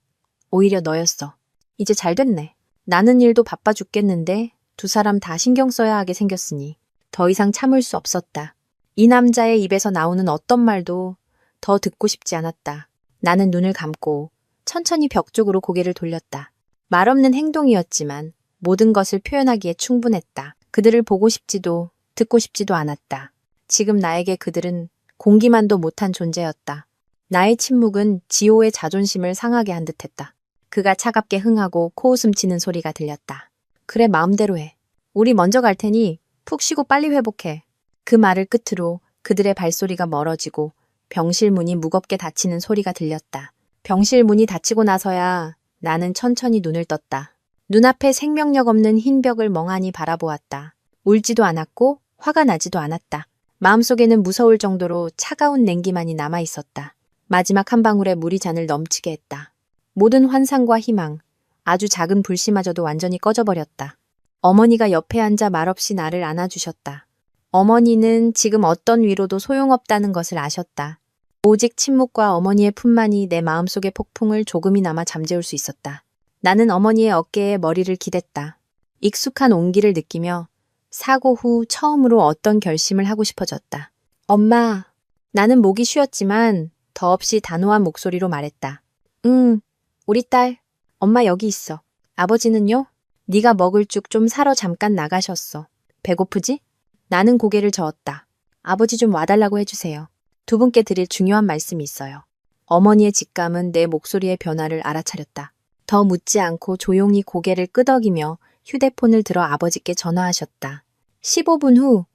오히려 너였어. 이제 잘 됐네. 나는 일도 바빠 죽겠는데 두 사람 다 신경 써야 하게 생겼으니 더 이상 참을 수 없었다. 이 남자의 입에서 나오는 어떤 말도 더 듣고 싶지 않았다. 나는 눈을 감고 천천히 벽 쪽으로 고개를 돌렸다. 말없는 행동이었지만 모든 것을 표현하기에 충분했다. 그들을 보고 싶지도 듣고 싶지도 않았다. 지금 나에게 그들은 공기만도 못한 존재였다. 나의 침묵은 지호의 자존심을 상하게 한 듯했다. 그가 차갑게 흥하고 코웃음 치는 소리가 들렸다. 그래, 마음대로 해. 우리 먼저 갈 테니 푹 쉬고 빨리 회복해. 그 말을 끝으로 그들의 발소리가 멀어지고 병실 문이 무겁게 닫히는 소리가 들렸다. 병실 문이 닫히고 나서야 나는 천천히 눈을 떴다. 눈앞에 생명력 없는 흰 벽을 멍하니 바라보았다. 울지도 않았고 화가 나지도 않았다. 마음속에는 무서울 정도로 차가운 냉기만이 남아있었다. 마지막 한 방울의 물이 잔을 넘치게 했다. 모든 환상과 희망, 아주 작은 불씨마저도 완전히 꺼져버렸다. 어머니가 옆에 앉아 말없이 나를 안아주셨다. 어머니는 지금 어떤 위로도 소용없다는 것을 아셨다. 오직 침묵과 어머니의 품만이 내 마음속의 폭풍을 조금이나마 잠재울 수 있었다. 나는 어머니의 어깨에 머리를 기댔다. 익숙한 온기를 느끼며 사고 후 처음으로 어떤 결심을 하고 싶어졌다. 엄마, 나는 목이 쉬었지만 더없이 단호한 목소리로 말했다. 응, 우리 딸, 엄마 여기 있어. 아버지는요? 네가 먹을 죽 좀 사러 잠깐 나가셨어. 배고프지? 나는 고개를 저었다. 아버지 좀 와달라고 해주세요. 두 분께 드릴 중요한 말씀이 있어요. 어머니의 직감은 내 목소리의 변화를 알아차렸다. 더 묻지 않고 조용히 고개를 끄덕이며 휴대폰을 들어 아버지께 전화하셨다. 15분 후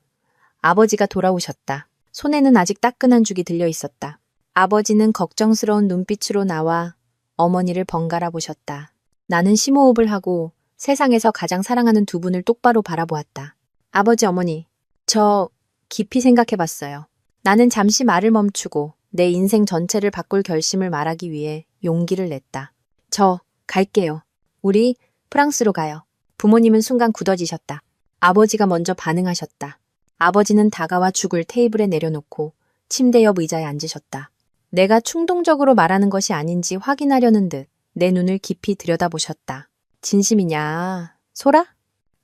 아버지가 돌아오셨다. 손에는 아직 따끈한 죽이 들려 있었다. 아버지는 걱정스러운 눈빛으로 나와 어머니를 번갈아 보셨다. 나는 심호흡을 하고 세상에서 가장 사랑하는 두 분을 똑바로 바라보았다. 아버지, 어머니, 저 깊이 생각해봤어요. 나는 잠시 말을 멈추고 내 인생 전체를 바꿀 결심을 말하기 위해 용기를 냈다. 저 갈게요. 우리 프랑스로 가요. 부모님은 순간 굳어지셨다. 아버지가 먼저 반응하셨다. 아버지는 다가와 죽을 테이블에 내려놓고 침대 옆 의자에 앉으셨다. 내가 충동적으로 말하는 것이 아닌지 확인하려는 듯 내 눈을 깊이 들여다보셨다. 진심이냐, 소라?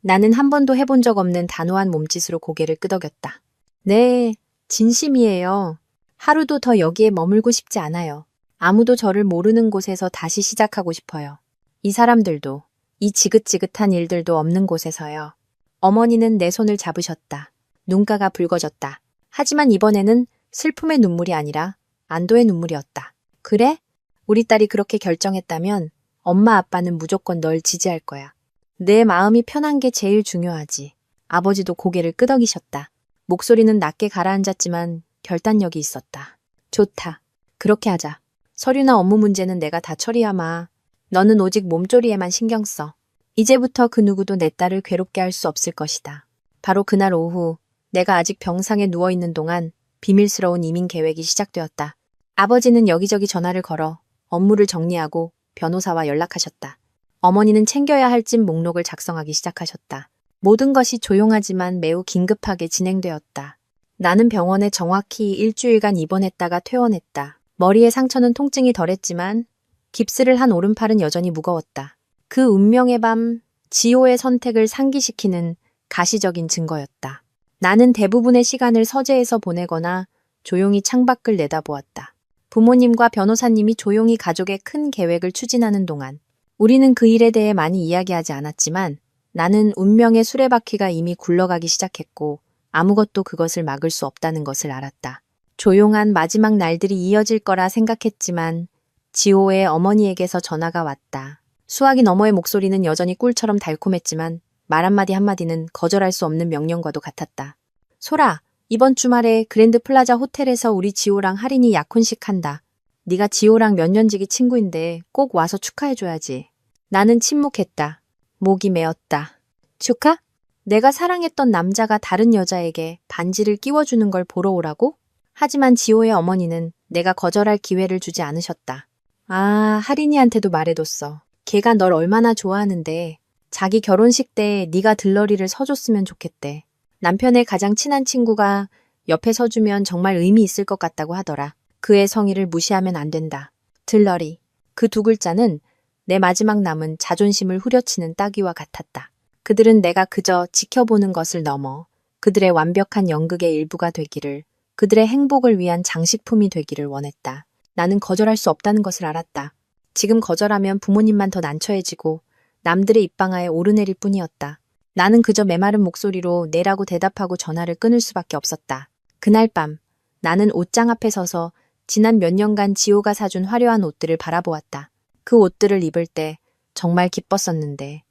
나는 한 번도 해본 적 없는 단호한 몸짓으로 고개를 끄덕였다. 네, 진심이에요. 하루도 더 여기에 머물고 싶지 않아요. 아무도 저를 모르는 곳에서 다시 시작하고 싶어요. 이 사람들도, 이 지긋지긋한 일들도 없는 곳에서요. 어머니는 내 손을 잡으셨다. 눈가가 붉어졌다. 하지만 이번에는 슬픔의 눈물이 아니라 안도의 눈물이었다. 그래? 우리 딸이 그렇게 결정했다면 엄마 아빠는 무조건 널 지지할 거야. 내 마음이 편한 게 제일 중요하지. 아버지도 고개를 끄덕이셨다. 목소리는 낮게 가라앉았지만 결단력이 있었다. 좋다. 그렇게 하자. 서류나 업무 문제는 내가 다 처리하마. 너는 오직 몸조리에만 신경 써. 이제부터 그 누구도 내 딸을 괴롭게 할 수 없을 것이다. 바로 그날 오후 내가 아직 병상에 누워있는 동안 비밀스러운 이민 계획이 시작되었다. 아버지는 여기저기 전화를 걸어 업무를 정리하고 변호사와 연락하셨다. 어머니는 챙겨야 할 집 목록을 작성하기 시작하셨다. 모든 것이 조용하지만 매우 긴급하게 진행되었다. 나는 병원에 정확히 일주일간 입원했다가 퇴원했다. 머리의 상처는 통증이 덜했지만 깁스를 한 오른팔은 여전히 무거웠다. 그 운명의 밤, 지호의 선택을 상기시키는 가시적인 증거였다. 나는 대부분의 시간을 서재에서 보내거나 조용히 창밖을 내다보았다. 부모님과 변호사님이 조용히 가족의 큰 계획을 추진하는 동안 우리는 그 일에 대해 많이 이야기하지 않았지만 나는 운명의 수레바퀴가 이미 굴러가기 시작했고 아무것도 그것을 막을 수 없다는 것을 알았다. 조용한 마지막 날들이 이어질 거라 생각했지만 지호의 어머니에게서 전화가 왔다. 수화기 너머의 목소리는 여전히 꿀처럼 달콤했지만 말 한마디 한마디는 거절할 수 없는 명령과도 같았다. 소라, 이번 주말에 그랜드 플라자 호텔에서 우리 지호랑 할인이 약혼식 한다. 네가 지호랑 몇 년지기 친구인데 꼭 와서 축하해줘야지. 나는 침묵했다. 목이 메었다. 축하? 내가 사랑했던 남자가 다른 여자에게 반지를 끼워주는 걸 보러 오라고? 하지만 지호의 어머니는 내가 거절할 기회를 주지 않으셨다. 아, 할인이한테도 말해뒀어. 걔가 널 얼마나 좋아하는데 자기 결혼식 때 네가 들러리를 서줬으면 좋겠대. 남편의 가장 친한 친구가 옆에 서주면 정말 의미 있을 것 같다고 하더라. 그의 성의를 무시하면 안 된다. 들러리. 그 두 글자는 내 마지막 남은 자존심을 후려치는 따귀와 같았다. 그들은 내가 그저 지켜보는 것을 넘어 그들의 완벽한 연극의 일부가 되기를, 그들의 행복을 위한 장식품이 되기를 원했다. 나는 거절할 수 없다는 것을 알았다. 지금 거절하면 부모님만 더 난처해지고 남들의 입방아에 오르내릴 뿐이었다. 나는 그저 메마른 목소리로 네라고 대답하고 전화를 끊을 수밖에 없었다. 그날 밤 나는 옷장 앞에 서서 지난 몇 년간 지호가 사준 화려한 옷들을 바라보았다. 그 옷들을 입을 때 정말 기뻤었는데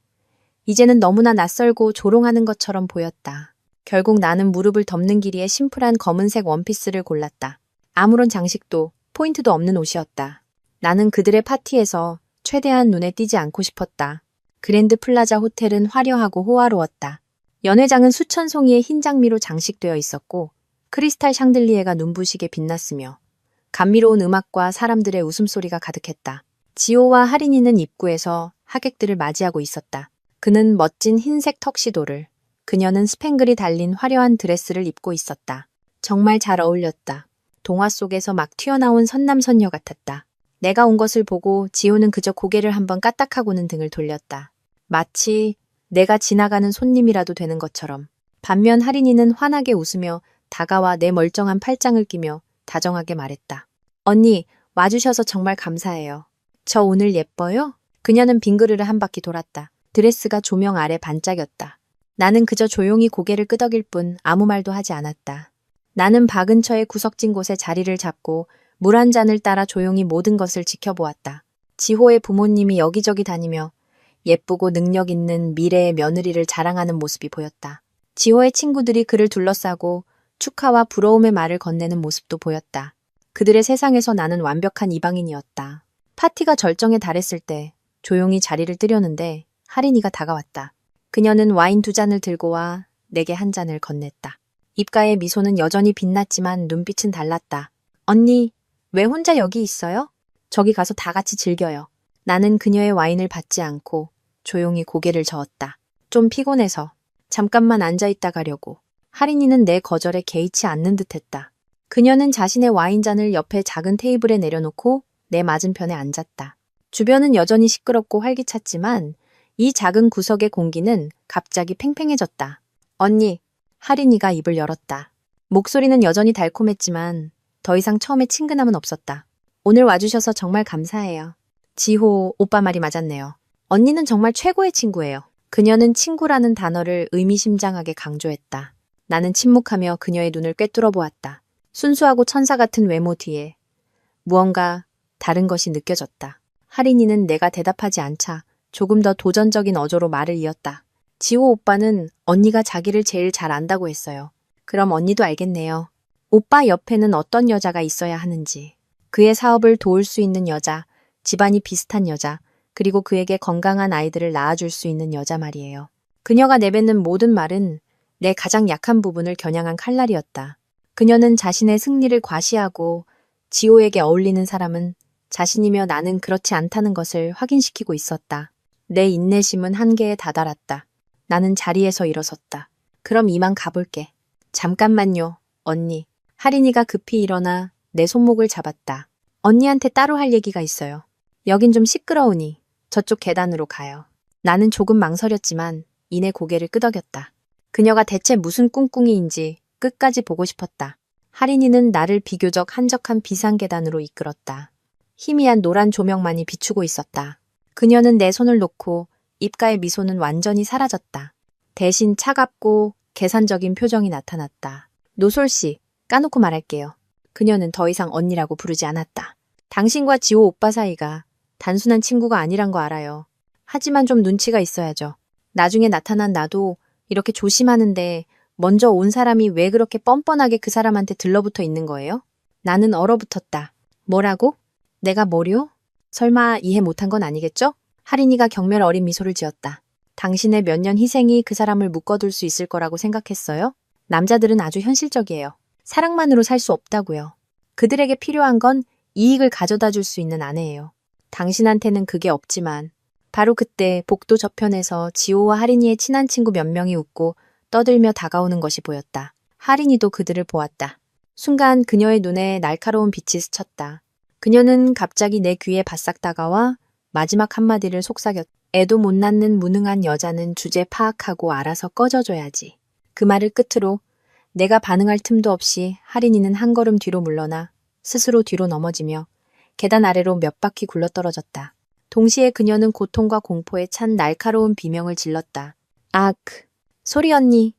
이제는 너무나 낯설고 조롱하는 것처럼 보였다. 결국 나는 무릎을 덮는 길이의 심플한 검은색 원피스를 골랐다. 아무런 장식도 포인트도 없는 옷이었다. 나는 그들의 파티에서 최대한 눈에 띄지 않고 싶었다. 그랜드 플라자 호텔은 화려하고 호화로웠다. 연회장은 수천 송이의 흰 장미로 장식되어 있었고 크리스탈 샹들리에가 눈부시게 빛났으며 감미로운 음악과 사람들의 웃음소리가 가득했다. 지호와 하린이는 입구에서 하객들을 맞이하고 있었다. 그는 멋진 흰색 턱시도를, 그녀는 스팽글이 달린 화려한 드레스를 입고 있었다. 정말 잘 어울렸다. 동화 속에서 막 튀어나온 선남선녀 같았다. 내가 온 것을 보고 지호는 그저 고개를 한번 까딱하고는 등을 돌렸다. 마치 내가 지나가는 손님이라도 되는 것처럼. 반면 하린이는 환하게 웃으며 다가와 내 멀쩡한 팔짱을 끼며 다정하게 말했다. 언니, 와주셔서 정말 감사해요. 저 오늘 예뻐요? 그녀는 빙그르르 한 바퀴 돌았다. 드레스가 조명 아래 반짝였다. 나는 그저 조용히 고개를 끄덕일 뿐 아무 말도 하지 않았다. 나는 바 근처의 구석진 곳에 자리를 잡고 물 한 잔을 따라 조용히 모든 것을 지켜보았다. 지호의 부모님이 여기저기 다니며 예쁘고 능력 있는 미래의 며느리를 자랑하는 모습이 보였다. 지호의 친구들이 그를 둘러싸고 축하와 부러움의 말을 건네는 모습도 보였다. 그들의 세상에서 나는 완벽한 이방인이었다. 파티가 절정에 달했을 때 조용히 자리를 뜨려는데 하린이가 다가왔다. 그녀는 와인 두 잔을 들고 와 내게 한 잔을 건넸다. 입가의 미소는 여전히 빛났지만 눈빛은 달랐다. 언니, 왜 혼자 여기 있어요? 저기 가서 다 같이 즐겨요. 나는 그녀의 와인을 받지 않고 조용히 고개를 저었다. 좀 피곤해서 잠깐만 앉아있다 가려고. 하린이는 내 거절에 개의치 않는 듯했다. 그녀는 자신의 와인잔을 옆에 작은 테이블에 내려놓고 내 맞은편에 앉았다. 주변은 여전히 시끄럽고 활기찼지만 이 작은 구석의 공기는 갑자기 팽팽해졌다. 언니, 하린이가 입을 열었다. 목소리는 여전히 달콤했지만 더 이상 처음에 친근함은 없었다. 오늘 와주셔서 정말 감사해요. 지호 오빠 말이 맞았네요. 언니는 정말 최고의 친구예요. 그녀는 친구라는 단어를 의미심장하게 강조했다. 나는 침묵하며 그녀의 눈을 꿰뚫어 보았다. 순수하고 천사 같은 외모 뒤에 무언가 다른 것이 느껴졌다. 하린이는 내가 대답하지 않자 조금 더 도전적인 어조로 말을 이었다. 지호 오빠는 언니가 자기를 제일 잘 안다고 했어요. 그럼 언니도 알겠네요. 오빠 옆에는 어떤 여자가 있어야 하는지. 그의 사업을 도울 수 있는 여자, 집안이 비슷한 여자, 그리고 그에게 건강한 아이들을 낳아줄 수 있는 여자 말이에요. 그녀가 내뱉는 모든 말은 내 가장 약한 부분을 겨냥한 칼날이었다. 그녀는 자신의 승리를 과시하고 지호에게 어울리는 사람은 자신이며 나는 그렇지 않다는 것을 확인시키고 있었다. 내 인내심은 한계에 다다랐다. 나는 자리에서 일어섰다. 그럼 이만 가볼게. 잠깐만요, 언니. 하린이가 급히 일어나 내 손목을 잡았다. 언니한테 따로 할 얘기가 있어요. 여긴 좀 시끄러우니 저쪽 계단으로 가요. 나는 조금 망설였지만 이내 고개를 끄덕였다. 그녀가 대체 무슨 꿍꿍이인지 끝까지 보고 싶었다. 하린이는 나를 비교적 한적한 비상계단으로 이끌었다. 희미한 노란 조명만이 비추고 있었다. 그녀는 내 손을 놓고 입가의 미소는 완전히 사라졌다. 대신 차갑고 계산적인 표정이 나타났다. 노솔씨, 까놓고 말할게요. 그녀는 더 이상 언니라고 부르지 않았다. 당신과 지호 오빠 사이가 단순한 친구가 아니란 거 알아요. 하지만 좀 눈치가 있어야죠. 나중에 나타난 나도 이렇게 조심하는데 먼저 온 사람이 왜 그렇게 뻔뻔하게 그 사람한테 들러붙어 있는 거예요? 나는 얼어붙었다. 뭐라고? 내가 뭐요? 설마 이해 못한 건 아니겠죠? 하린이가 경멸 어린 미소를 지었다. 당신의 몇 년 희생이 그 사람을 묶어둘 수 있을 거라고 생각했어요? 남자들은 아주 현실적이에요. 사랑만으로 살 수 없다고요. 그들에게 필요한 건 이익을 가져다 줄 수 있는 아내예요. 당신한테는 그게 없지만 바로 그때 복도 저편에서 지호와 하린이의 친한 친구 몇 명이 웃고 떠들며 다가오는 것이 보였다. 하린이도 그들을 보았다. 순간 그녀의 눈에 날카로운 빛이 스쳤다. 그녀는 갑자기 내 귀에 바싹 다가와 마지막 한마디를 속삭였다. 애도 못 낳는 무능한 여자는 주제 파악하고 알아서 꺼져줘야지. 그 말을 끝으로 내가 반응할 틈도 없이 하린이는 한 걸음 뒤로 물러나 스스로 뒤로 넘어지며 계단 아래로 몇 바퀴 굴러떨어졌다. 동시에 그녀는 고통과 공포에 찬 날카로운 비명을 질렀다. 아크, 소리 언니,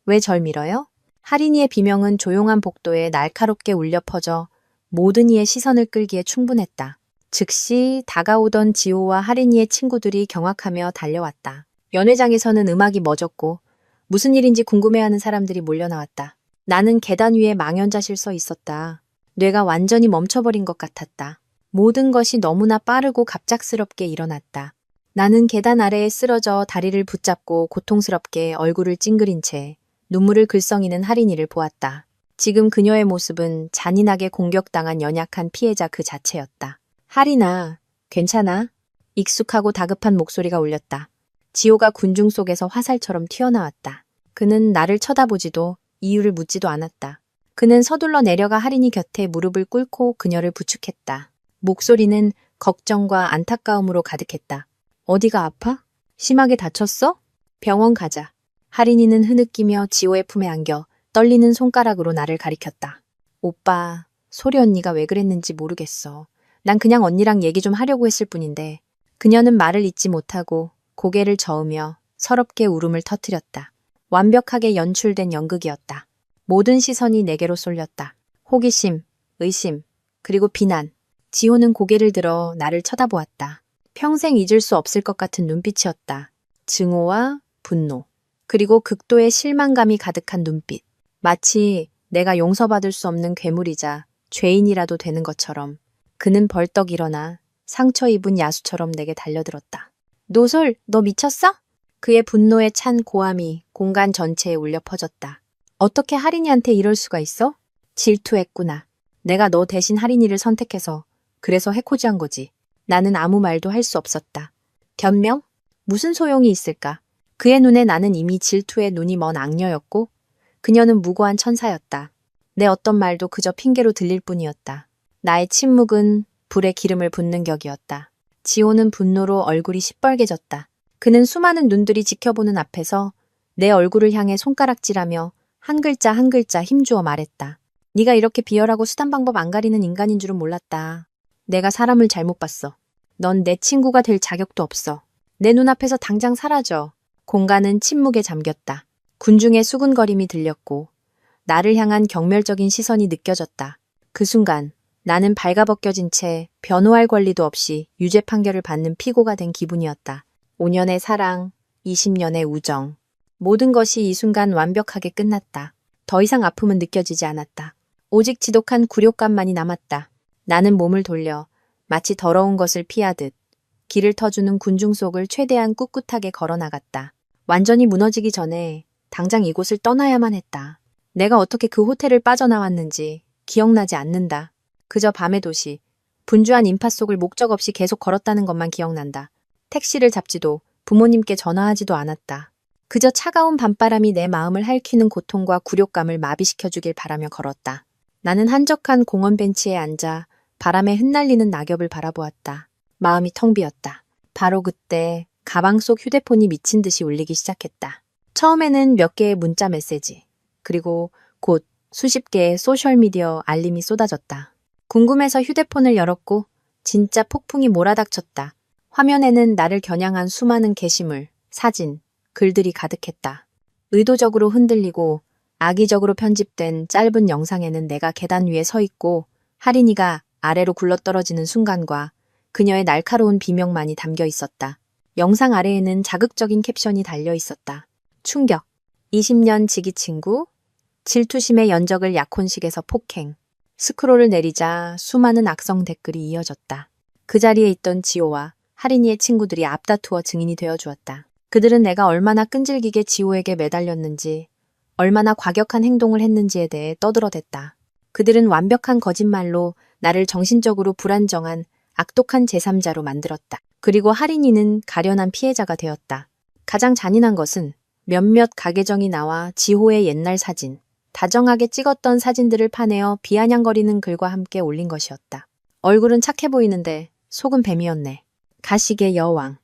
왜 절 밀어요? 하린이의 비명은 조용한 복도에 날카롭게 울려 퍼져 모든 이의 시선을 끌기에 충분했다. 즉시 다가오던 지호와 하린이의 친구들이 경악하며 달려왔다. 연회장에서는 음악이 멎었고 무슨 일인지 궁금해하는 사람들이 몰려나왔다. 나는 계단 위에 망연자실 서 있었다. 뇌가 완전히 멈춰버린 것 같았다. 모든 것이 너무나 빠르고 갑작스럽게 일어났다. 나는 계단 아래에 쓰러져 다리를 붙잡고 고통스럽게 얼굴을 찡그린 채 눈물을 글썽이는 하린이를 보았다. 지금 그녀의 모습은 잔인하게 공격당한 연약한 피해자 그 자체였다. 하린아, 괜찮아? 익숙하고 다급한 목소리가 울렸다. 지호가 군중 속에서 화살처럼 튀어나왔다. 그는 나를 쳐다보지도 이유를 묻지도 않았다. 그는 서둘러 내려가 하린이 곁에 무릎을 꿇고 그녀를 부축했다. 목소리는 걱정과 안타까움으로 가득했다. 어디가 아파? 심하게 다쳤어? 병원 가자. 하린이는 흐느끼며 지호의 품에 안겨 떨리는 손가락으로 나를 가리켰다. 오빠, 소리 언니가 왜 그랬는지 모르겠어. 난 그냥 언니랑 얘기 좀 하려고 했을 뿐인데. 그녀는 말을 잇지 못하고 고개를 저으며 서럽게 울음을 터뜨렸다. 완벽하게 연출된 연극이었다. 모든 시선이 내게로 쏠렸다. 호기심, 의심, 그리고 비난. 지호는 고개를 들어 나를 쳐다보았다. 평생 잊을 수 없을 것 같은 눈빛이었다. 증오와 분노, 그리고 극도의 실망감이 가득한 눈빛. 마치 내가 용서받을 수 없는 괴물이자 죄인이라도 되는 것처럼 그는 벌떡 일어나 상처 입은 야수처럼 내게 달려들었다. 노솔, 너 미쳤어? 그의 분노에 찬 고함이 공간 전체에 울려 퍼졌다. 어떻게 할인이한테 이럴 수가 있어? 질투했구나. 내가 너 대신 할인이를 선택해서 그래서 해코지한 거지. 나는 아무 말도 할 수 없었다. 변명? 무슨 소용이 있을까? 그의 눈에 나는 이미 질투에 눈이 먼 악녀였고 그녀는 무고한 천사였다. 내 어떤 말도 그저 핑계로 들릴 뿐이었다. 나의 침묵은 불에 기름을 붓는 격이었다. 지호는 분노로 얼굴이 시뻘개졌다. 그는 수많은 눈들이 지켜보는 앞에서 내 얼굴을 향해 손가락질하며 한 글자 한 글자 힘주어 말했다. 네가 이렇게 비열하고 수단 방법 안 가리는 인간인 줄은 몰랐다. 내가 사람을 잘못 봤어. 넌 내 친구가 될 자격도 없어. 내 눈앞에서 당장 사라져. 공간은 침묵에 잠겼다. 군중의 수군거림이 들렸고 나를 향한 경멸적인 시선이 느껴졌다. 그 순간 나는 발가벗겨진 채 변호할 권리도 없이 유죄 판결을 받는 피고가 된 기분이었다. 5년의 사랑, 20년의 우정. 모든 것이 이 순간 완벽하게 끝났다. 더 이상 아픔은 느껴지지 않았다. 오직 지독한 굴욕감만이 남았다. 나는 몸을 돌려 마치 더러운 것을 피하듯 길을 터주는 군중 속을 최대한 꿋꿋하게 걸어나갔다. 완전히 무너지기 전에 당장 이곳을 떠나야만 했다. 내가 어떻게 그 호텔을 빠져나왔는지 기억나지 않는다. 그저 밤의 도시, 분주한 인파 속을 목적 없이 계속 걸었다는 것만 기억난다. 택시를 잡지도 부모님께 전화하지도 않았다. 그저 차가운 밤바람이 내 마음을 핥히는 고통과 굴욕감을 마비시켜주길 바라며 걸었다. 나는 한적한 공원 벤치에 앉아 바람에 흩날리는 낙엽을 바라보았다. 마음이 텅 비었다. 바로 그때 가방 속 휴대폰이 미친 듯이 울리기 시작했다. 처음에는 몇 개의 문자 메시지, 그리고 곧 수십 개의 소셜미디어 알림이 쏟아졌다. 궁금해서 휴대폰을 열었고 진짜 폭풍이 몰아닥쳤다. 화면에는 나를 겨냥한 수많은 게시물, 사진, 글들이 가득했다. 의도적으로 흔들리고 악의적으로 편집된 짧은 영상에는 내가 계단 위에 서 있고 할인이가 아래로 굴러떨어지는 순간과 그녀의 날카로운 비명만이 담겨 있었다. 영상 아래에는 자극적인 캡션이 달려 있었다. 충격, 20년 지기 친구, 질투심의 연적을 약혼식에서 폭행. 스크롤을 내리자 수많은 악성 댓글이 이어졌다. 그 자리에 있던 지호와 할인이의 친구들이 앞다투어 증인이 되어주었다. 그들은 내가 얼마나 끈질기게 지호에게 매달렸는지, 얼마나 과격한 행동을 했는지에 대해 떠들어댔다. 그들은 완벽한 거짓말로 나를 정신적으로 불안정한 악독한 제3자로 만들었다. 그리고 할인이는 가련한 피해자가 되었다. 가장 잔인한 것은 몇몇 가계정이 나와 지호의 옛날 사진, 다정하게 찍었던 사진들을 파내어 비아냥거리는 글과 함께 올린 것이었다. 얼굴은 착해 보이는데 속은 뱀이었네. 가식의 여왕.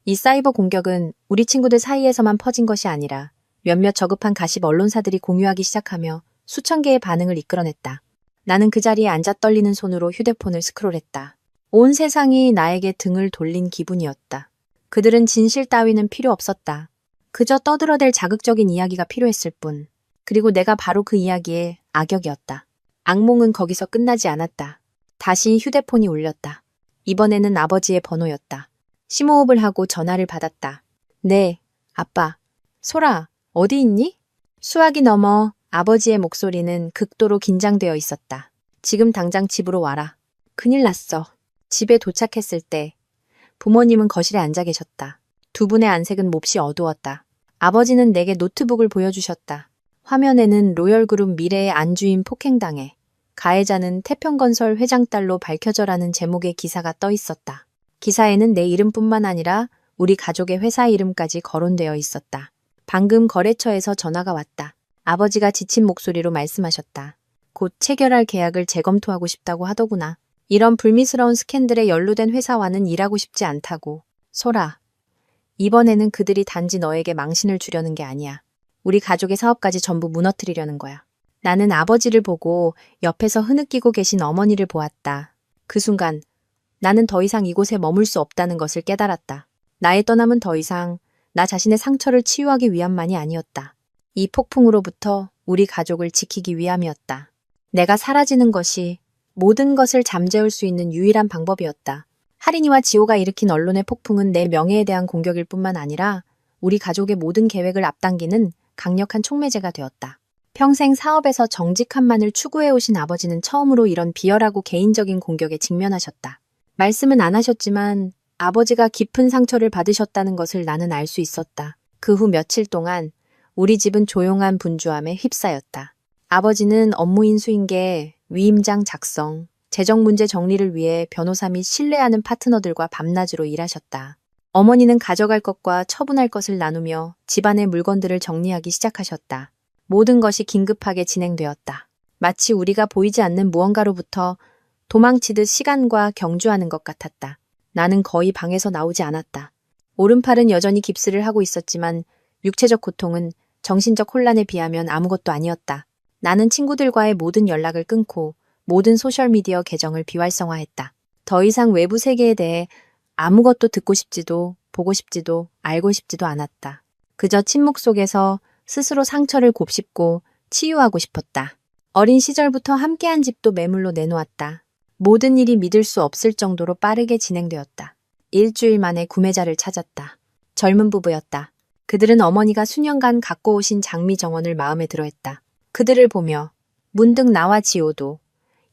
이 사이버 공격은 우리 친구들 사이에서만 퍼진 것이 아니라 몇몇 저급한 가십 언론사들이 공유하기 시작하며 수천 개의 반응을 이끌어냈다. 나는 그 자리에 앉아 떨리는 손으로 휴대폰을 스크롤했다. 온 세상이 나에게 등을 돌린 기분이었다. 그들은 진실 따위는 필요 없었다. 그저 떠들어댈 자극적인 이야기가 필요했을 뿐. 그리고 내가 바로 그 이야기의 악역이었다. 악몽은 거기서 끝나지 않았다. 다시 휴대폰이 울렸다. 이번에는 아버지의 번호였다. 심호흡을 하고 전화를 받았다. 네, 아빠. 소라, 어디 있니? 수화기 넘어 아버지의 목소리는 극도로 긴장되어 있었다. 지금 당장 집으로 와라. 큰일 났어. 집에 도착했을 때 부모님은 거실에 앉아 계셨다. 두 분의 안색은 몹시 어두웠다. 아버지는 내게 노트북을 보여주셨다. 화면에는 로열그룹 미래의 안주인 폭행당해 가해자는 태평건설 회장 딸로 밝혀져라는 제목의 기사가 떠 있었다. 기사에는 내 이름뿐만 아니라 우리 가족의 회사 이름까지 거론되어 있었다. 방금 거래처에서 전화가 왔다. 아버지가 지친 목소리로 말씀하셨다. 곧 체결할 계약을 재검토하고 싶다고 하더구나. 이런 불미스러운 스캔들에 연루된 회사와는 일하고 싶지 않다고. 소라, 이번에는 그들이 단지 너에게 망신을 주려는 게 아니야. 우리 가족의 사업까지 전부 무너뜨리려는 거야. 나는 아버지를 보고 옆에서 흐느끼고 계신 어머니를 보았다. 그 순간 나는 더 이상 이곳에 머물 수 없다는 것을 깨달았다. 나의 떠남은 더 이상 나 자신의 상처를 치유하기 위함만이 아니었다. 이 폭풍으로부터 우리 가족을 지키기 위함이었다. 내가 사라지는 것이 모든 것을 잠재울 수 있는 유일한 방법이었다. 할인이와 지호가 일으킨 언론의 폭풍은 내 명예에 대한 공격일 뿐만 아니라 우리 가족의 모든 계획을 앞당기는 강력한 촉매제가 되었다. 평생 사업에서 정직함만을 추구해오신 아버지는 처음으로 이런 비열하고 개인적인 공격에 직면하셨다. 말씀은 안 하셨지만 아버지가 깊은 상처를 받으셨다는 것을 나는 알 수 있었다. 그 후 며칠 동안 우리 집은 조용한 분주함에 휩싸였다. 아버지는 업무 인수인계, 위임장 작성, 재정 문제 정리를 위해 변호사 및 신뢰하는 파트너들과 밤낮으로 일하셨다. 어머니는 가져갈 것과 처분할 것을 나누며 집안의 물건들을 정리하기 시작하셨다. 모든 것이 긴급하게 진행되었다. 마치 우리가 보이지 않는 무언가로부터 도망치듯 시간과 경주하는 것 같았다. 나는 거의 방에서 나오지 않았다. 오른팔은 여전히 깁스를 하고 있었지만 육체적 고통은 정신적 혼란에 비하면 아무것도 아니었다. 나는 친구들과의 모든 연락을 끊고 모든 소셜미디어 계정을 비활성화했다. 더 이상 외부 세계에 대해 아무것도 듣고 싶지도 보고 싶지도 알고 싶지도 않았다. 그저 침묵 속에서 스스로 상처를 곱씹고 치유하고 싶었다. 어린 시절부터 함께한 집도 매물로 내놓았다. 모든 일이 믿을 수 없을 정도로 빠르게 진행되었다. 일주일 만에 구매자를 찾았다. 젊은 부부였다. 그들은 어머니가 수년간 갖고 오신 장미 정원을 마음에 들어했다. 그들을 보며 문득 나와 지호도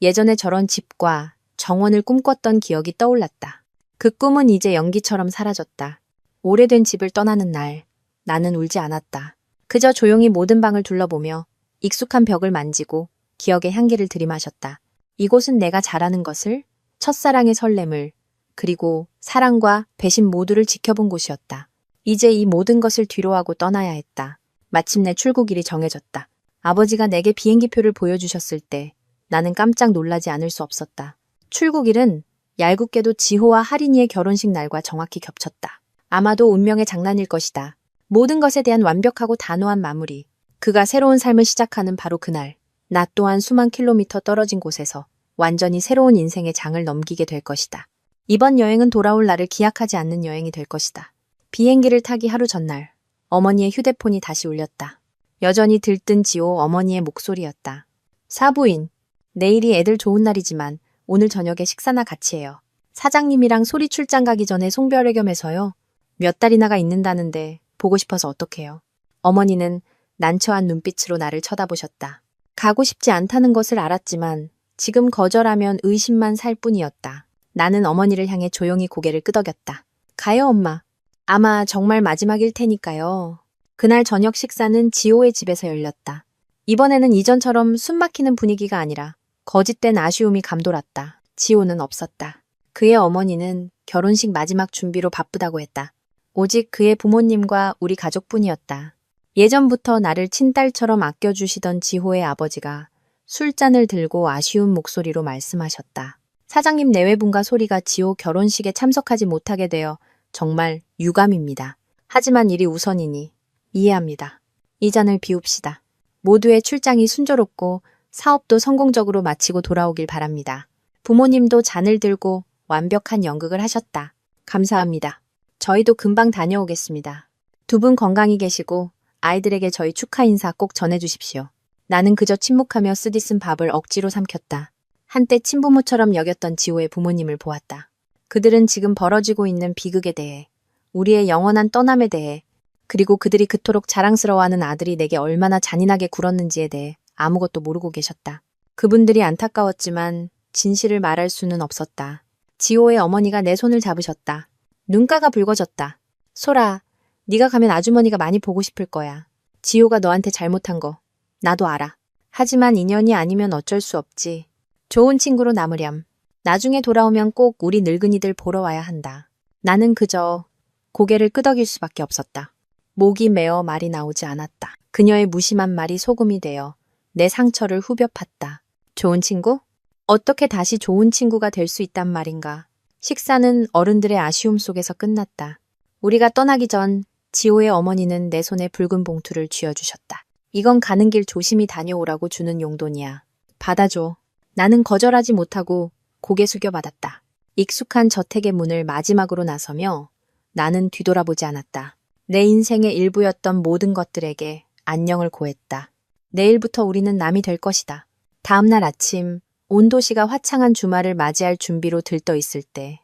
예전에 저런 집과 정원을 꿈꿨던 기억이 떠올랐다. 그 꿈은 이제 연기처럼 사라졌다. 오래된 집을 떠나는 날, 나는 울지 않았다. 그저 조용히 모든 방을 둘러보며 익숙한 벽을 만지고 기억의 향기를 들이마셨다. 이곳은 내가 잘하는 것을, 첫사랑의 설렘을, 그리고 사랑과 배신 모두를 지켜본 곳이었다. 이제 이 모든 것을 뒤로하고 떠나야 했다. 마침내 출국일이 정해졌다. 아버지가 내게 비행기표를 보여주셨을 때 나는 깜짝 놀라지 않을 수 없었다. 출국일은 얄궂게도 지호와 하린이의 결혼식 날과 정확히 겹쳤다. 아마도 운명의 장난일 것이다. 모든 것에 대한 완벽하고 단호한 마무리. 그가 새로운 삶을 시작하는 바로 그날, 나 또한 수만 킬로미터 떨어진 곳에서 완전히 새로운 인생의 장을 넘기게 될 것이다. 이번 여행은 돌아올 나를 기약하지 않는 여행이 될 것이다. 비행기를 타기 하루 전날, 어머니의 휴대폰이 다시 울렸다. 여전히 들뜬 지호 어머니의 목소리였다. 사부인, 내일이 애들 좋은 날이지만 오늘 저녁에 식사나 같이 해요. 사장님이랑 소리 출장 가기 전에 송별회 겸해서요. 몇 달이나가 있는다는데 보고 싶어서 어떡해요. 어머니는 난처한 눈빛으로 나를 쳐다보셨다. 가고 싶지 않다는 것을 알았지만 지금 거절하면 의심만 살 뿐이었다. 나는 어머니를 향해 조용히 고개를 끄덕였다. 가요, 엄마. 아마 정말 마지막일 테니까요. 그날 저녁 식사는 지호의 집에서 열렸다. 이번에는 이전처럼 숨막히는 분위기가 아니라 거짓된 아쉬움이 감돌았다. 지호는 없었다. 그의 어머니는 결혼식 마지막 준비로 바쁘다고 했다. 오직 그의 부모님과 우리 가족뿐이었다. 예전부터 나를 친딸처럼 아껴주시던 지호의 아버지가 술잔을 들고 아쉬운 목소리로 말씀하셨다. 사장님 내외분과 소리가 지호 결혼식에 참석하지 못하게 되어 정말 유감입니다. 하지만 일이 우선이니 이해합니다. 이 잔을 비웁시다. 모두의 출장이 순조롭고 사업도 성공적으로 마치고 돌아오길 바랍니다. 부모님도 잔을 들고 완벽한 연극을 하셨다. 감사합니다. 저희도 금방 다녀오겠습니다. 두 분 건강히 계시고 아이들에게 저희 축하 인사 꼭 전해주십시오. 나는 그저 침묵하며 쓰디쓴 밥을 억지로 삼켰다. 한때 친부모처럼 여겼던 지호의 부모님을 보았다. 그들은 지금 벌어지고 있는 비극에 대해, 우리의 영원한 떠남에 대해, 그리고 그들이 그토록 자랑스러워하는 아들이 내게 얼마나 잔인하게 굴었는지에 대해 아무것도 모르고 계셨다. 그분들이 안타까웠지만 진실을 말할 수는 없었다. 지호의 어머니가 내 손을 잡으셨다. 눈가가 붉어졌다. 소라, 네가 가면 아주머니가 많이 보고 싶을 거야. 지호가 너한테 잘못한 거 나도 알아. 하지만 인연이 아니면 어쩔 수 없지. 좋은 친구로 남으렴. 나중에 돌아오면 꼭 우리 늙은이들 보러 와야 한다. 나는 그저 고개를 끄덕일 수밖에 없었다. 목이 메어 말이 나오지 않았다. 그녀의 무심한 말이 소금이 되어 내 상처를 후벼 팠다. 좋은 친구? 어떻게 다시 좋은 친구가 될 수 있단 말인가. 식사는 어른들의 아쉬움 속에서 끝났다. 우리가 떠나기 전 지호의 어머니는 내 손에 붉은 봉투를 쥐어주셨다. 이건 가는 길 조심히 다녀오라고 주는 용돈이야. 받아줘. 나는 거절하지 못하고 고개 숙여 받았다. 익숙한 저택의 문을 마지막으로 나서며 나는 뒤돌아보지 않았다. 내 인생의 일부였던 모든 것들에게 안녕을 고했다. 내일부터 우리는 남이 될 것이다. 다음 날 아침 온 도시가 화창한 주말을 맞이할 준비로 들떠 있을 때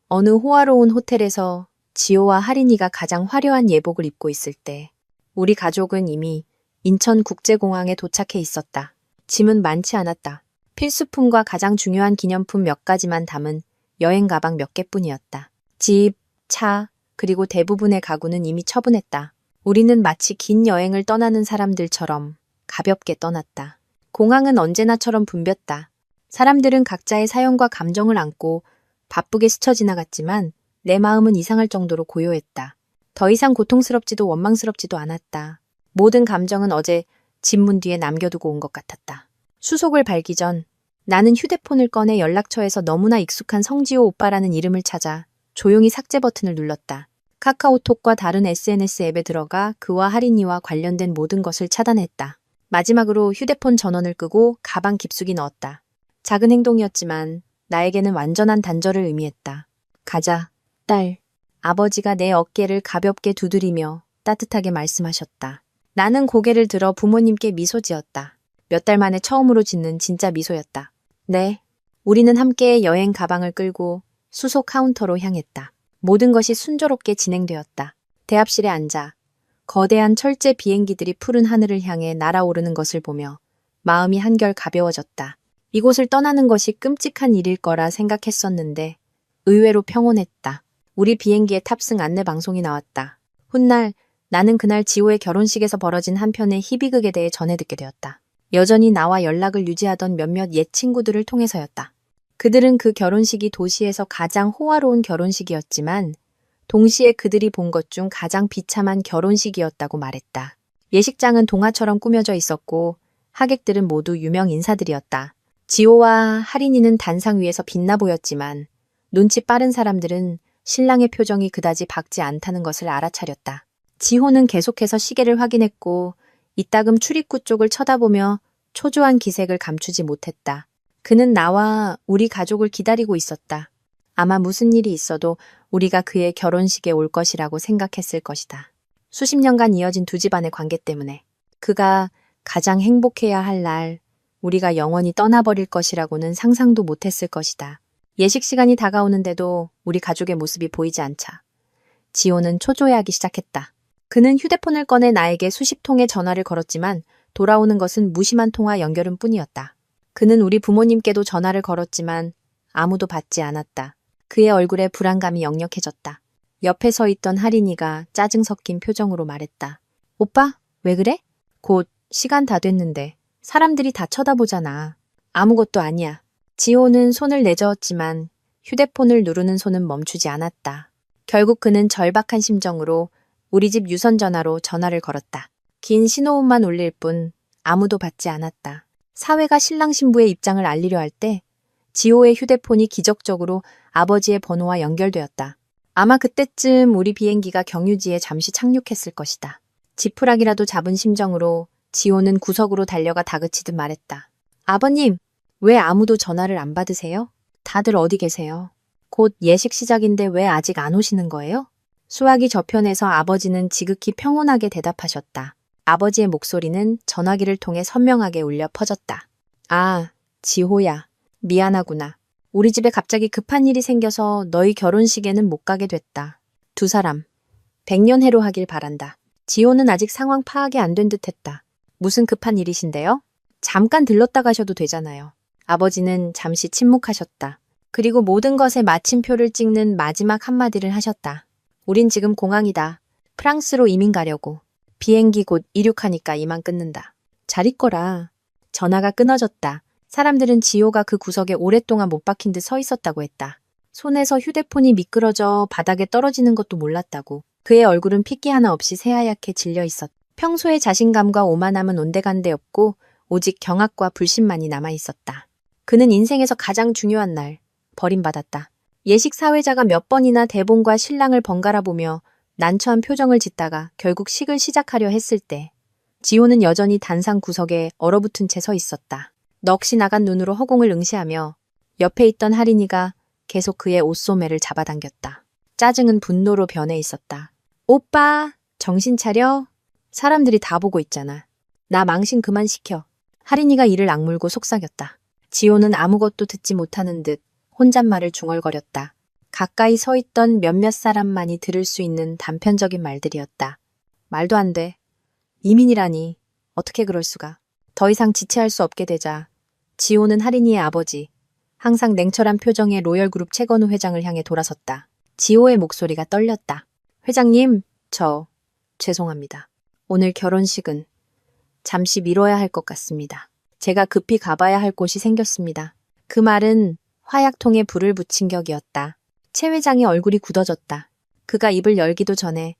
어느 호화로운 호텔에서 지호와 하린이가 가장 화려한 예복을 입고 있을 때 우리 가족은 이미 인천국제공항에 도착해 있었다. 짐은 많지 않았다. 필수품과 가장 중요한 기념품 몇 가지만 담은 여행 가방 몇 개뿐이었다. 집, 차, 그리고 대부분의 가구는 이미 처분했다. 우리는 마치 긴 여행을 떠나는 사람들처럼 가볍게 떠났다. 공항은 언제나처럼 붐볐다. 사람들은 각자의 사연과 감정을 안고 바쁘게 스쳐 지나갔지만 내 마음은 이상할 정도로 고요했다. 더 이상 고통스럽지도 원망스럽지도 않았다. 모든 감정은 어제 집문 뒤에 남겨두고 온 것 같았다. 수속을 밟기 전 나는 휴대폰을 꺼내 연락처에서 너무나 익숙한 성지호 오빠라는 이름을 찾아 조용히 삭제 버튼을 눌렀다. 카카오톡과 다른 SNS 앱에 들어가 그와 할인이와 관련된 모든 것을 차단했다. 마지막으로 휴대폰 전원을 끄고 가방 깊숙이 넣었다. 작은 행동이었지만 나에게는 완전한 단절을 의미했다. 가자, 딸. 아버지가 내 어깨를 가볍게 두드리며 따뜻하게 말씀하셨다. 나는 고개를 들어 부모님께 미소 지었다. 몇 달 만에 처음으로 짓는 진짜 미소였다. 네. 우리는 함께 여행 가방을 끌고 수속 카운터로 향했다. 모든 것이 순조롭게 진행되었다. 대합실에 앉아 거대한 철제 비행기들이 푸른 하늘을 향해 날아오르는 것을 보며 마음이 한결 가벼워졌다. 이곳을 떠나는 것이 끔찍한 일일 거라 생각했었는데 의외로 평온했다. 우리 비행기에 탑승 안내 방송이 나왔다. 훗날 나는 그날 지호의 결혼식에서 벌어진 한 편의 희비극에 대해 전해 듣게 되었다. 여전히 나와 연락을 유지하던 몇몇 옛 친구들을 통해서였다. 그들은 그 결혼식이 도시에서 가장 호화로운 결혼식이었지만 동시에 그들이 본 것 중 가장 비참한 결혼식이었다고 말했다. 예식장은 동화처럼 꾸며져 있었고 하객들은 모두 유명 인사들이었다. 지호와 할인이는 단상 위에서 빛나 보였지만 눈치 빠른 사람들은 신랑의 표정이 그다지 밝지 않다는 것을 알아차렸다. 지호는 계속해서 시계를 확인했고 이따금 출입구 쪽을 쳐다보며 초조한 기색을 감추지 못했다. 그는 나와 우리 가족을 기다리고 있었다. 아마 무슨 일이 있어도 우리가 그의 결혼식에 올 것이라고 생각했을 것이다. 수십 년간 이어진 두 집안의 관계 때문에 그가 가장 행복해야 할 날 우리가 영원히 떠나버릴 것이라고는 상상도 못했을 것이다. 예식 시간이 다가오는데도 우리 가족의 모습이 보이지 않자 지호는 초조해하기 시작했다. 그는 휴대폰을 꺼내 나에게 수십 통의 전화를 걸었지만 돌아오는 것은 무심한 통화 연결음 뿐이었다. 그는 우리 부모님께도 전화를 걸었지만 아무도 받지 않았다. 그의 얼굴에 불안감이 역력해졌다. 옆에 서 있던 할인이가 짜증 섞인 표정으로 말했다. 오빠, 왜 그래? 곧 시간 다 됐는데 사람들이 다 쳐다보잖아. 아무것도 아니야. 지호는 손을 내저었지만 휴대폰을 누르는 손은 멈추지 않았다. 결국 그는 절박한 심정으로 우리 집 유선 전화로 전화를 걸었다. 긴 신호음만 울릴 뿐 아무도 받지 않았다. 사회가 신랑 신부의 입장을 알리려 할 때 지호의 휴대폰이 기적적으로 아버지의 번호와 연결되었다. 아마 그때쯤 우리 비행기가 경유지에 잠시 착륙했을 것이다. 지푸라기라도 잡은 심정으로 지호는 구석으로 달려가 다그치듯 말했다. 아버님, 왜 아무도 전화를 안 받으세요? 다들 어디 계세요? 곧 예식 시작인데 왜 아직 안 오시는 거예요? 수화기 저편에서 아버지는 지극히 평온하게 대답하셨다. 아버지의 목소리는 전화기를 통해 선명하게 울려 퍼졌다. 아, 지호야. 미안하구나. 우리 집에 갑자기 급한 일이 생겨서 너희 결혼식에는 못 가게 됐다. 두 사람, 백년해로 하길 바란다. 지호는 아직 상황 파악이 안 된 듯했다. 무슨 급한 일이신데요? 잠깐 들렀다 가셔도 되잖아요. 아버지는 잠시 침묵하셨다. 그리고 모든 것에 마침표를 찍는 마지막 한마디를 하셨다. 우린 지금 공항이다. 프랑스로 이민 가려고. 비행기 곧 이륙하니까 이만 끊는다. 잘 있거라. 전화가 끊어졌다. 사람들은 지호가 그 구석에 오랫동안 못 박힌 듯 서 있었다고 했다. 손에서 휴대폰이 미끄러져 바닥에 떨어지는 것도 몰랐다고. 그의 얼굴은 핏기 하나 없이 새하얗게 질려 있었다. 평소의 자신감과 오만함은 온데간데 없고 오직 경악과 불신만이 남아 있었다. 그는 인생에서 가장 중요한 날, 버림받았다. 예식 사회자가 몇 번이나 대본과 신랑을 번갈아 보며 난처한 표정을 짓다가 결국 식을 시작하려 했을 때 지호는 여전히 단상 구석에 얼어붙은 채 서 있었다. 넋이 나간 눈으로 허공을 응시하며 옆에 있던 할인이가 계속 그의 옷소매를 잡아당겼다. 짜증은 분노로 변해 있었다. 오빠, 정신 차려. 사람들이 다 보고 있잖아. 나 망신 그만 시켜. 할인이가 이를 악물고 속삭였다. 지호는 아무것도 듣지 못하는 듯 혼잣말을 중얼거렸다. 가까이 서 있던 몇몇 사람만이 들을 수 있는 단편적인 말들이었다. 말도 안 돼. 이민이라니. 어떻게 그럴 수가. 더 이상 지체할 수 없게 되자 지호는 할인이의 아버지, 항상 냉철한 표정의 로열그룹 최건우 회장을 향해 돌아섰다. 지호의 목소리가 떨렸다. 회장님, 저 죄송합니다. 오늘 결혼식은 잠시 미뤄야 할 것 같습니다. 제가 급히 가봐야 할 곳이 생겼습니다. 그 말은 화약통에 불을 붙인 격이었다. 최 회장의 얼굴이 굳어졌다. 그가 입을 열기도 전에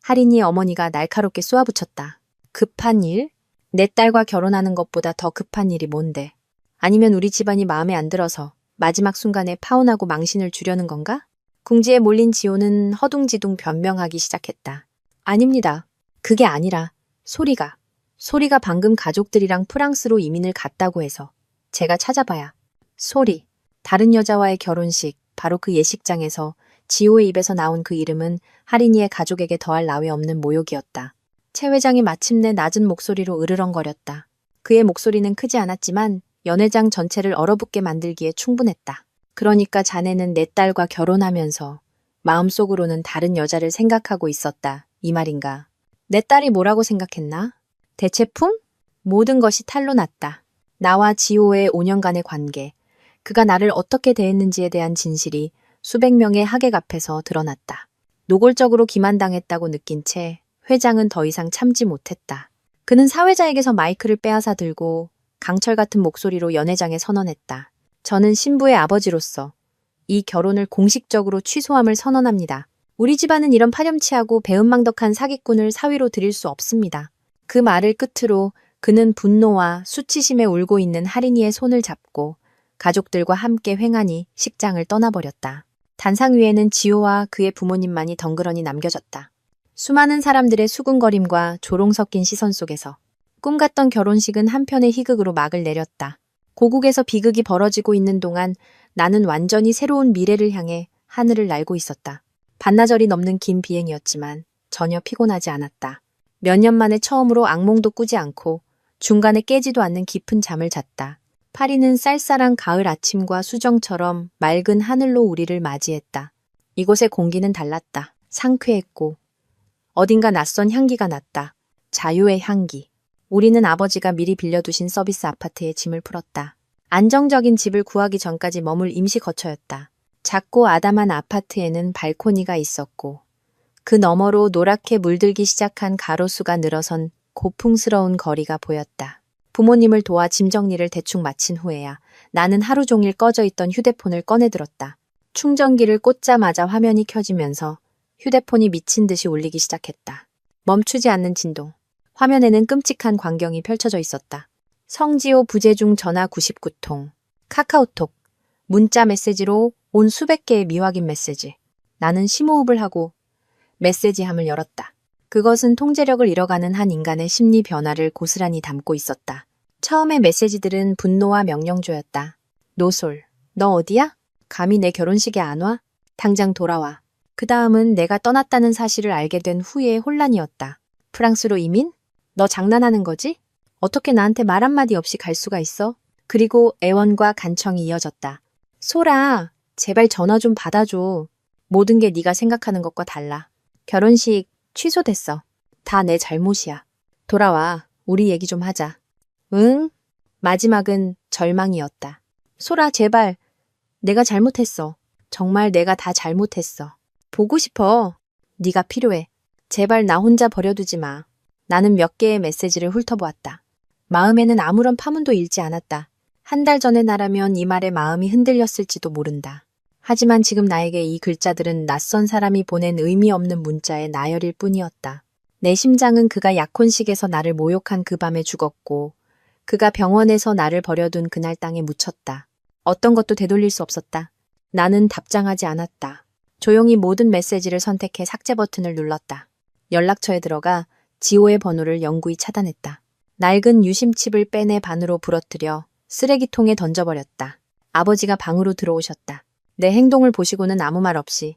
할인이의 어머니가 날카롭게 쏘아붙였다. 급한 일? 내 딸과 결혼하는 것보다 더 급한 일이 뭔데? 아니면 우리 집안이 마음에 안 들어서 마지막 순간에 파혼하고 망신을 주려는 건가? 궁지에 몰린 지호는 허둥지둥 변명하기 시작했다. 아닙니다. 그게 아니라 소리가 방금 가족들이랑 프랑스로 이민을 갔다고 해서 제가 찾아봐야. 소리. 다른 여자와의 결혼식, 바로 그 예식장에서 지호의 입에서 나온 그 이름은 할인이의 가족에게 더할 나위 없는 모욕이었다. 최 회장이 마침내 낮은 목소리로 으르렁거렸다. 그의 목소리는 크지 않았지만 연회장 전체를 얼어붙게 만들기에 충분했다. 그러니까 자네는 내 딸과 결혼하면서 마음속으로는 다른 여자를 생각하고 있었다. 이 말인가? 내 딸이 뭐라고 생각했나? 대체품? 모든 것이 탄로 났다. 나와 지호의 5년간의 관계, 그가 나를 어떻게 대했는지에 대한 진실이 수백 명의 하객 앞에서 드러났다. 노골적으로 기만당했다고 느낀 채 회장은 더 이상 참지 못했다. 그는 사회자에게서 마이크를 빼앗아 들고 강철 같은 목소리로 연회장에 선언했다. 저는 신부의 아버지로서 이 결혼을 공식적으로 취소함을 선언합니다. 우리 집안은 이런 파렴치하고 배은망덕한 사기꾼을 사위로 들일 수 없습니다. 그 말을 끝으로 그는 분노와 수치심에 울고 있는 할인이의 손을 잡고 가족들과 함께 횡하니 식장을 떠나버렸다. 단상 위에는 지호와 그의 부모님만이 덩그러니 남겨졌다. 수많은 사람들의 수군거림과 조롱 섞인 시선 속에서 꿈같던 결혼식은 한편의 희극으로 막을 내렸다. 고국에서 비극이 벌어지고 있는 동안 나는 완전히 새로운 미래를 향해 하늘을 날고 있었다. 반나절이 넘는 긴 비행이었지만 전혀 피곤하지 않았다. 몇 년 만에 처음으로 악몽도 꾸지 않고 중간에 깨지도 않는 깊은 잠을 잤다. 파리는 쌀쌀한 가을 아침과 수정처럼 맑은 하늘로 우리를 맞이했다. 이곳의 공기는 달랐다. 상쾌했고 어딘가 낯선 향기가 났다. 자유의 향기. 우리는 아버지가 미리 빌려두신 서비스 아파트에 짐을 풀었다. 안정적인 집을 구하기 전까지 머물 임시 거처였다. 작고 아담한 아파트에는 발코니가 있었고 그 너머로 노랗게 물들기 시작한 가로수가 늘어선 고풍스러운 거리가 보였다. 부모님을 도와 짐 정리를 대충 마친 후에야 나는 하루 종일 꺼져 있던 휴대폰을 꺼내들었다. 충전기를 꽂자마자 화면이 켜지면서 휴대폰이 미친 듯이 울리기 시작했다. 멈추지 않는 진동. 화면에는 끔찍한 광경이 펼쳐져 있었다. 성지호 부재중 전화 99통. 카카오톡. 문자 메시지로 온 수백 개의 미확인 메시지. 나는 심호흡을 하고 메시지함을 열었다. 그것은 통제력을 잃어가는 한 인간의 심리 변화를 고스란히 담고 있었다. 처음의 메시지들은 분노와 명령조였다. 노솔, 너 어디야? 감히 내 결혼식에 안 와? 당장 돌아와. 그 다음은 내가 떠났다는 사실을 알게 된 후의 혼란이었다. 프랑스로 이민? 너 장난하는 거지? 어떻게 나한테 말 한마디 없이 갈 수가 있어? 그리고 애원과 간청이 이어졌다. 소라, 제발 전화 좀 받아줘. 모든 게 네가 생각하는 것과 달라. 결혼식 취소됐어. 다 내 잘못이야. 돌아와. 우리 얘기 좀 하자. 응? 마지막은 절망이었다. 소라, 제발. 내가 잘못했어. 정말 내가 다 잘못했어. 보고 싶어. 네가 필요해. 제발 나 혼자 버려두지 마. 나는 몇 개의 메시지를 훑어보았다. 마음에는 아무런 파문도 일지 않았다. 한 달 전의 나라면 이 말에 마음이 흔들렸을지도 모른다. 하지만 지금 나에게 이 글자들은 낯선 사람이 보낸 의미 없는 문자의 나열일 뿐이었다. 내 심장은 그가 약혼식에서 나를 모욕한 그 밤에 죽었고 그가 병원에서 나를 버려둔 그날 땅에 묻혔다. 어떤 것도 되돌릴 수 없었다. 나는 답장하지 않았다. 조용히 모든 메시지를 선택해 삭제 버튼을 눌렀다. 연락처에 들어가 지호의 번호를 영구히 차단했다. 낡은 유심칩을 빼내 반으로 부러뜨려 쓰레기통에 던져버렸다. 아버지가 방으로 들어오셨다. 내 행동을 보시고는 아무 말 없이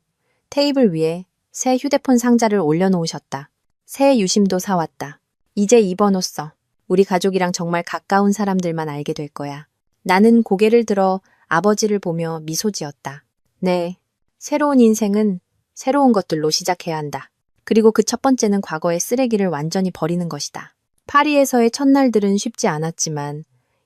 테이블 위에 새 휴대폰 상자를 올려놓으셨다. 새 유심도 사왔다. 이제 이 번호 써. 우리 가족이랑 정말 가까운 사람들만 알게 될 거야. 나는 고개를 들어 아버지를 보며 미소 지었다. 네, 새로운 인생은 새로운 것들로 시작해야 한다. 그리고 그 첫 번째는 과거의 쓰레기를 완전히 버리는 것이다. 파리에서의 첫날들은 쉽지 않았지만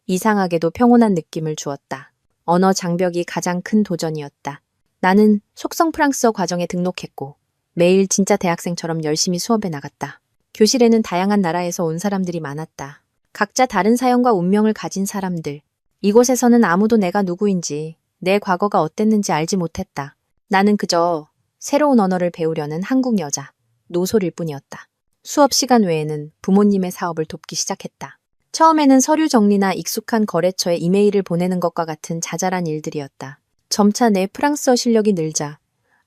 이상하게도 평온한 느낌을 주었다. 언어 장벽이 가장 큰 도전이었다. 나는 속성 프랑스어 과정에 등록했고 매일 진짜 대학생처럼 열심히 수업에 나갔다. 교실에는 다양한 나라에서 온 사람들이 많았다. 각자 다른 사연과 운명을 가진 사람들. 이곳에서는 아무도 내가 누구인지, 내 과거가 어땠는지 알지 못했다. 나는 그저 새로운 언어를 배우려는 한국 여자, 노솔일 뿐이었다. 수업 시간 외에는 부모님의 사업을 돕기 시작했다. 처음에는 서류 정리나 익숙한 거래처에 이메일을 보내는 것과 같은 자잘한 일들이었다. 점차 내 프랑스어 실력이 늘자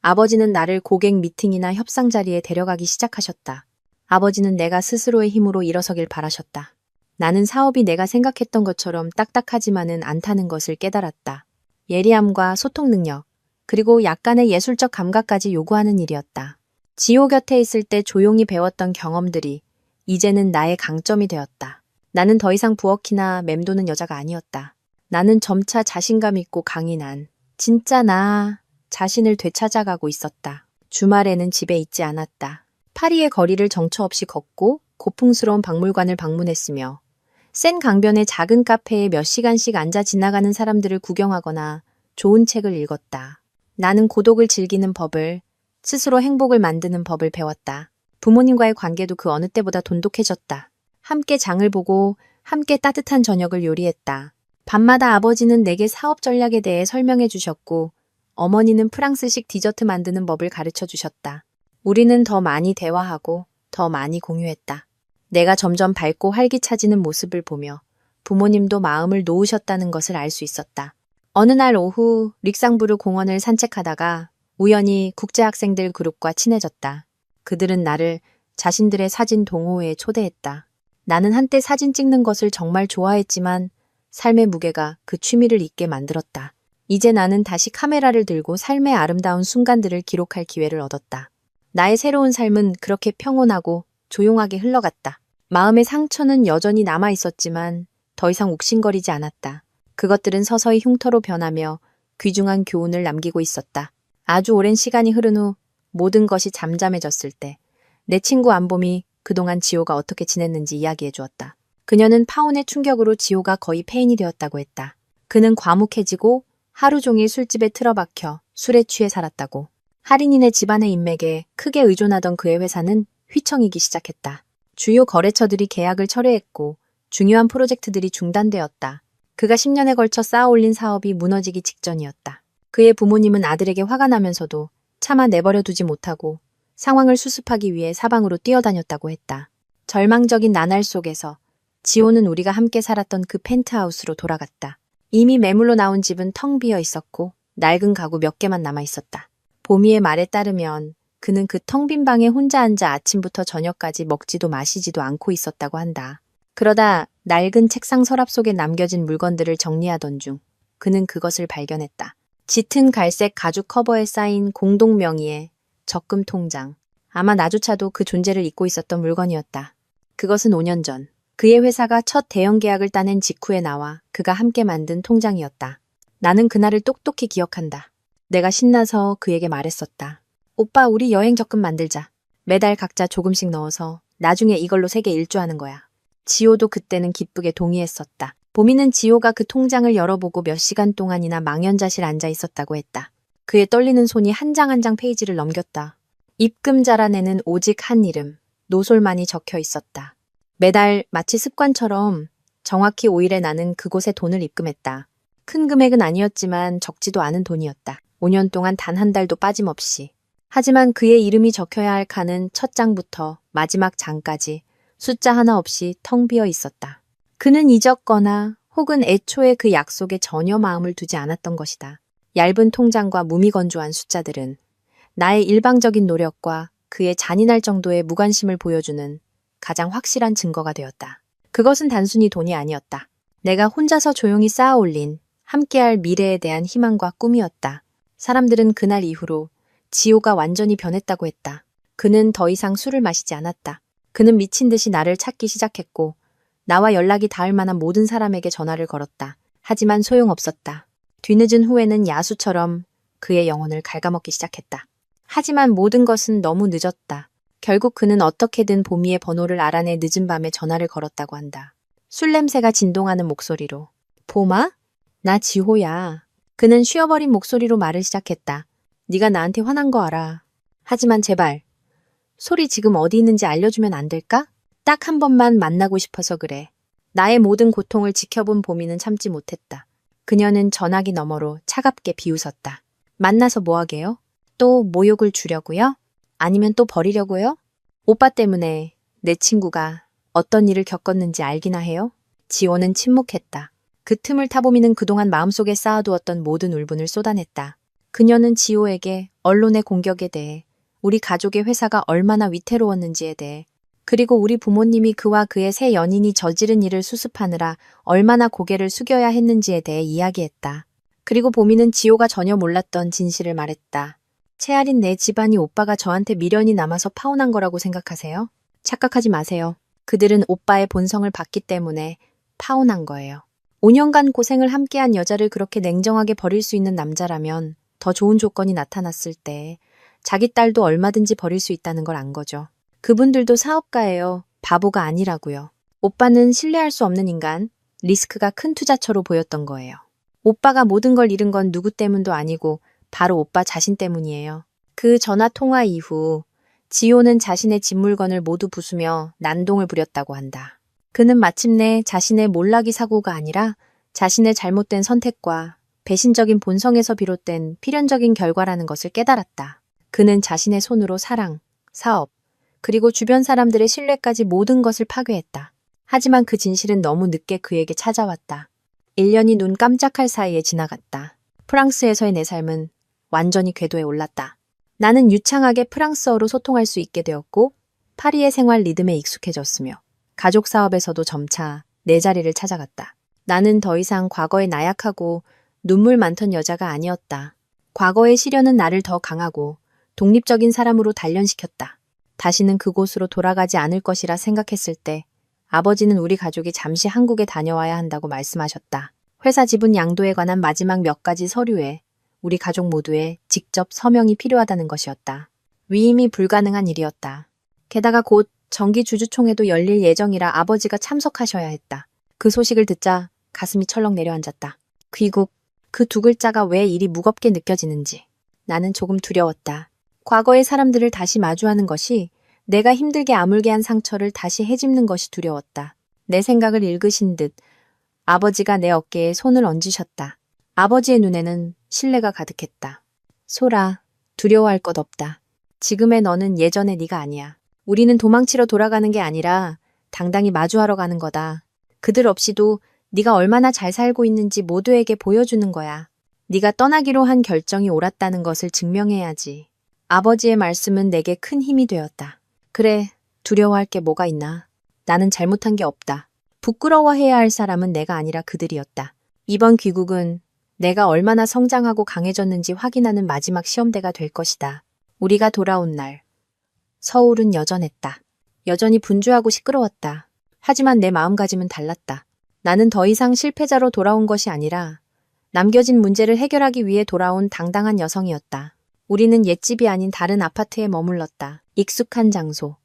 아버지는 나를 고객 미팅이나 협상 자리에 데려가기 시작하셨다. 아버지는 내가 스스로의 힘으로 일어서길 바라셨다. 나는 사업이 내가 생각했던 것처럼 딱딱하지만은 않다는 것을 깨달았다. 예리함과 소통 능력, 그리고 약간의 예술적 감각까지 요구하는 일이었다. 지호 곁에 있을 때 조용히 배웠던 경험들이 이제는 나의 강점이 되었다. 나는 더 이상 부엌이나 맴도는 여자가 아니었다. 나는 점차 자신감 있고 강인한 진짜 나 자신을 되찾아가고 있었다. 주말에는 집에 있지 않았다. 파리의 거리를 정처 없이 걷고 고풍스러운 박물관을 방문했으며 센 강변의 작은 카페에 몇 시간씩 앉아 지나가는 사람들을 구경하거나 좋은 책을 읽었다. 나는 고독을 즐기는 법을, 스스로 행복을 만드는 법을 배웠다. 부모님과의 관계도 그 어느 때보다 돈독해졌다. 함께 장을 보고 함께 따뜻한 저녁을 요리했다. 밤마다 아버지는 내게 사업 전략에 대해 설명해 주셨고 어머니는 프랑스식 디저트 만드는 법을 가르쳐 주셨다. 우리는 더 많이 대화하고 더 많이 공유했다. 내가 점점 밝고 활기차지는 모습을 보며 부모님도 마음을 놓으셨다는 것을 알 수 있었다. 어느 날 오후 릭상부르 공원을 산책하다가 우연히 국제학생들 그룹과 친해졌다. 그들은 나를 자신들의 사진 동호회에 초대했다. 나는 한때 사진 찍는 것을 정말 좋아했지만 삶의 무게가 그 취미를 잊게 만들었다. 이제 나는 다시 카메라를 들고 삶의 아름다운 순간들을 기록할 기회를 얻었다. 나의 새로운 삶은 그렇게 평온하고 조용하게 흘러갔다. 마음의 상처는 여전히 남아 있었지만 더 이상 욱신거리지 않았다. 그것들은 서서히 흉터로 변하며 귀중한 교훈을 남기고 있었다. 아주 오랜 시간이 흐른 후 모든 것이 잠잠해졌을 때 내 친구 안봄이 그동안 지호가 어떻게 지냈는지 이야기해 주었다. 그녀는 파혼의 충격으로 지호가 거의 폐인이 되었다고 했다. 그는 과묵해지고 하루 종일 술집에 틀어박혀 술에 취해 살았다고. 할인인의 집안의 인맥에 크게 의존하던 그의 회사는 휘청이기 시작했다. 주요 거래처들이 계약을 철회했고 중요한 프로젝트들이 중단되었다. 그가 10년에 걸쳐 쌓아올린 사업이 무너지기 직전이었다. 그의 부모님은 아들에게 화가 나면서도 차마 내버려 두지 못하고 상황을 수습하기 위해 사방으로 뛰어다녔다고 했다. 절망적인 나날 속에서 지호는 우리가 함께 살았던 그 펜트하우스로 돌아갔다. 이미 매물로 나온 집은 텅 비어 있었고 낡은 가구 몇 개만 남아 있었다. 보미의 말에 따르면 그는 그 텅 빈 방에 혼자 앉아 아침부터 저녁까지 먹지도 마시지도 않고 있었다고 한다. 그러다 낡은 책상 서랍 속에 남겨진 물건들을 정리하던 중 그는 그것을 발견했다. 짙은 갈색 가죽 커버에 쌓인 공동 명의의 적금 통장. 아마 나조차도 그 존재를 잊고 있었던 물건이었다. 그것은 5년 전 그의 회사가 첫 대형 계약을 따낸 직후에 나와 그가 함께 만든 통장이었다. 나는 그날을 똑똑히 기억한다. 내가 신나서 그에게 말했었다. 오빠, 우리 여행 적금 만들자. 매달 각자 조금씩 넣어서 나중에 이걸로 세계 일주하는 거야. 지호도 그때는 기쁘게 동의했었다. 보미는 지호가 그 통장을 열어보고 몇 시간 동안이나 망연자실 앉아 있었다고 했다. 그의 떨리는 손이 한 장 한 장 페이지를 넘겼다. 입금 자란에는 오직 한 이름, 노솔만이 적혀 있었다. 매달 마치 습관처럼 정확히 5일에 나는 그곳에 돈을 입금했다. 큰 금액은 아니었지만 적지도 않은 돈이었다. 5년 동안 단 한 달도 빠짐없이. 하지만 그의 이름이 적혀야 할 칸은 첫 장부터 마지막 장까지 숫자 하나 없이 텅 비어 있었다. 그는 잊었거나 혹은 애초에 그 약속에 전혀 마음을 두지 않았던 것이다. 얇은 통장과 무미건조한 숫자들은 나의 일방적인 노력과 그의 잔인할 정도의 무관심을 보여주는 가장 확실한 증거가 되었다. 그것은 단순히 돈이 아니었다. 내가 혼자서 조용히 쌓아올린 함께할 미래에 대한 희망과 꿈이었다. 사람들은 그날 이후로 지호가 완전히 변했다고 했다. 그는 더 이상 술을 마시지 않았다. 그는 미친 듯이 나를 찾기 시작했고 나와 연락이 닿을 만한 모든 사람에게 전화를 걸었다. 하지만 소용없었다. 뒤늦은 후회는 야수처럼 그의 영혼을 갉아먹기 시작했다. 하지만 모든 것은 너무 늦었다. 결국 그는 어떻게든 보미의 번호를 알아내 늦은 밤에 전화를 걸었다고 한다. 술 냄새가 진동하는 목소리로. 보마? 나 지호야. 그는 쉬어버린 목소리로 말을 시작했다. 네가 나한테 화난 거 알아. 하지만 제발 소리 지금 어디 있는지 알려주면 안 될까? 딱 한 번만 만나고 싶어서 그래. 나의 모든 고통을 지켜본 보미는 참지 못했다. 그녀는 전화기 너머로 차갑게 비웃었다. 만나서 뭐 하게요? 또 모욕을 주려고요? 아니면 또 버리려고요? 오빠 때문에 내 친구가 어떤 일을 겪었는지 알기나 해요? 지호는 침묵했다. 그 틈을 타 보미는 그동안 마음속에 쌓아두었던 모든 울분을 쏟아냈다. 그녀는 지호에게 언론의 공격에 대해, 우리 가족의 회사가 얼마나 위태로웠는지에 대해, 그리고 우리 부모님이 그와 그의 새 연인이 저지른 일을 수습하느라 얼마나 고개를 숙여야 했는지에 대해 이야기했다. 그리고 보미는 지호가 전혀 몰랐던 진실을 말했다. 채아린, 내 집안이 오빠가 저한테 미련이 남아서 파혼한 거라고 생각하세요? 착각하지 마세요. 그들은 오빠의 본성을 봤기 때문에 파혼한 거예요. 5년간 고생을 함께한 여자를 그렇게 냉정하게 버릴 수 있는 남자라면 더 좋은 조건이 나타났을 때 자기 딸도 얼마든지 버릴 수 있다는 걸 안 거죠. 그분들도 사업가예요. 바보가 아니라고요. 오빠는 신뢰할 수 없는 인간, 리스크가 큰 투자처로 보였던 거예요. 오빠가 모든 걸 잃은 건 누구 때문도 아니고 바로 오빠 자신 때문이에요. 그 전화 통화 이후 지호는 자신의 집 물건을 모두 부수며 난동을 부렸다고 한다. 그는 마침내 자신의 몰락이 사고가 아니라 자신의 잘못된 선택과 배신적인 본성에서 비롯된 필연적인 결과라는 것을 깨달았다. 그는 자신의 손으로 사랑, 사업, 그리고 주변 사람들의 신뢰까지 모든 것을 파괴했다. 하지만 그 진실은 너무 늦게 그에게 찾아왔다. 1년이 눈 깜짝할 사이에 지나갔다. 프랑스에서의 내 삶은 완전히 궤도에 올랐다. 나는 유창하게 프랑스어로 소통할 수 있게 되었고 파리의 생활 리듬에 익숙해졌으며 가족 사업에서도 점차 내 자리를 찾아갔다. 나는 더 이상 과거에 나약하고 눈물 많던 여자가 아니었다. 과거의 시련은 나를 더 강하고 독립적인 사람으로 단련시켰다. 다시는 그곳으로 돌아가지 않을 것이라 생각했을 때 아버지는 우리 가족이 잠시 한국에 다녀와야 한다고 말씀하셨다. 회사 지분 양도에 관한 마지막 몇 가지 서류에 우리 가족 모두의 직접 서명이 필요하다는 것이었다. 위임이 불가능한 일이었다. 게다가 곧 정기주주총회도 열릴 예정이라 아버지가 참석하셔야 했다. 그 소식을 듣자 가슴이 철렁 내려앉았다. 귀국, 그 두 글자가 왜 이리 무겁게 느껴지는지. 나는 조금 두려웠다. 과거의 사람들을 다시 마주하는 것이, 내가 힘들게 아물게 한 상처를 다시 헤집는 것이 두려웠다. 내 생각을 읽으신 듯 아버지가 내 어깨에 손을 얹으셨다. 아버지의 눈에는 신뢰가 가득했다. 소라, 두려워할 것 없다. 지금의 너는 예전의 네가 아니야. 우리는 도망치러 돌아가는 게 아니라 당당히 마주하러 가는 거다. 그들 없이도 네가 얼마나 잘 살고 있는지 모두에게 보여주는 거야. 네가 떠나기로 한 결정이 옳았다는 것을 증명해야지. 아버지의 말씀은 내게 큰 힘이 되었다. 그래, 두려워할 게 뭐가 있나. 나는 잘못한 게 없다. 부끄러워해야 할 사람은 내가 아니라 그들이었다. 이번 귀국은 내가 얼마나 성장하고 강해졌는지 확인하는 마지막 시험대가 될 것이다. 우리가 돌아온 날, 서울은 여전했다. 여전히 분주하고 시끄러웠다. 하지만 내 마음가짐은 달랐다. 나는 더 이상 실패자로 돌아온 것이 아니라 남겨진 문제를 해결하기 위해 돌아온 당당한 여성이었다. 우리는 옛집이 아닌 다른 아파트에 머물렀다. 익숙한 장소.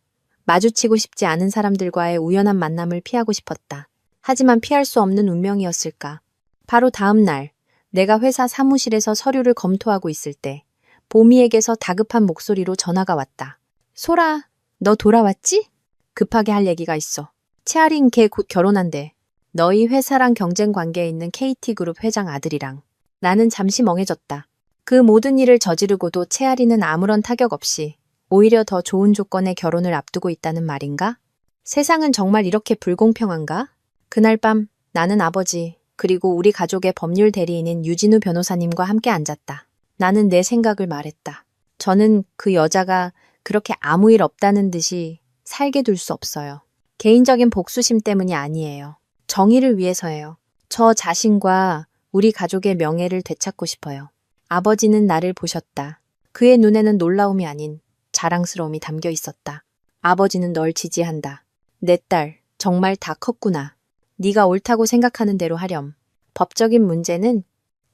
마주치고 싶지 않은 사람들과의 우연한 만남을 피하고 싶었다. 하지만 피할 수 없는 운명이었을까. 바로 다음 날, 내가 회사 사무실에서 서류를 검토하고 있을 때 보미에게서 다급한 목소리로 전화가 왔다. 소라, 너 돌아왔지? 급하게 할 얘기가 있어. 채아린 걔 곧 결혼한대. 너희 회사랑 경쟁 관계에 있는 KT그룹 회장 아들이랑. 나는 잠시 멍해졌다. 그 모든 일을 저지르고도 채아리는 아무런 타격 없이 오히려 더 좋은 조건의 결혼을 앞두고 있다는 말인가? 세상은 정말 이렇게 불공평한가? 그날 밤 나는 아버지 그리고 우리 가족의 법률 대리인인 유진우 변호사님과 함께 앉았다. 나는 내 생각을 말했다. 저는 그 여자가 그렇게 아무 일 없다는 듯이 살게 둘 수 없어요. 개인적인 복수심 때문이 아니에요. 정의를 위해서예요. 저 자신과 우리 가족의 명예를 되찾고 싶어요. 아버지는 나를 보셨다. 그의 눈에는 놀라움이 아닌 자랑스러움이 담겨 있었다. 아버지는 널 지지한다. 내 딸, 정말 다 컸구나. 네가 옳다고 생각하는 대로 하렴. 법적인 문제는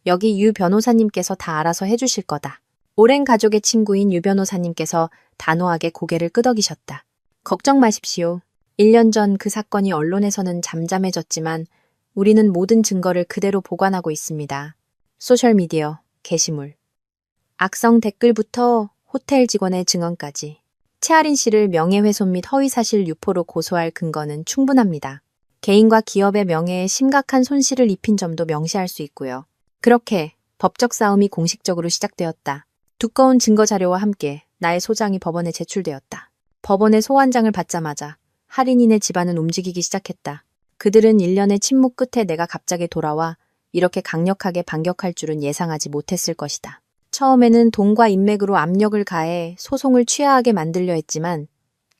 여기 유 변호사님께서 다 알아서 해주실 거다. 오랜 가족의 친구인 유 변호사님께서 단호하게 고개를 끄덕이셨다. 걱정 마십시오. 1년 전 그 사건이 언론에서는 잠잠해졌지만 우리는 모든 증거를 그대로 보관하고 있습니다. 소셜미디어, 게시물, 악성 댓글부터 호텔 직원의 증언까지. 최아린 씨를 명예훼손 및 허위사실 유포로 고소할 근거는 충분합니다. 개인과 기업의 명예에 심각한 손실을 입힌 점도 명시할 수 있고요. 그렇게 법적 싸움이 공식적으로 시작되었다. 두꺼운 증거 자료와 함께 나의 소장이 법원에 제출되었다. 법원의 소환장을 받자마자 할인인의 집안은 움직이기 시작했다. 그들은 1년의 침묵 끝에 내가 갑자기 돌아와 이렇게 강력하게 반격할 줄은 예상하지 못했을 것이다. 처음에는 돈과 인맥으로 압력을 가해 소송을 취하하게 만들려 했지만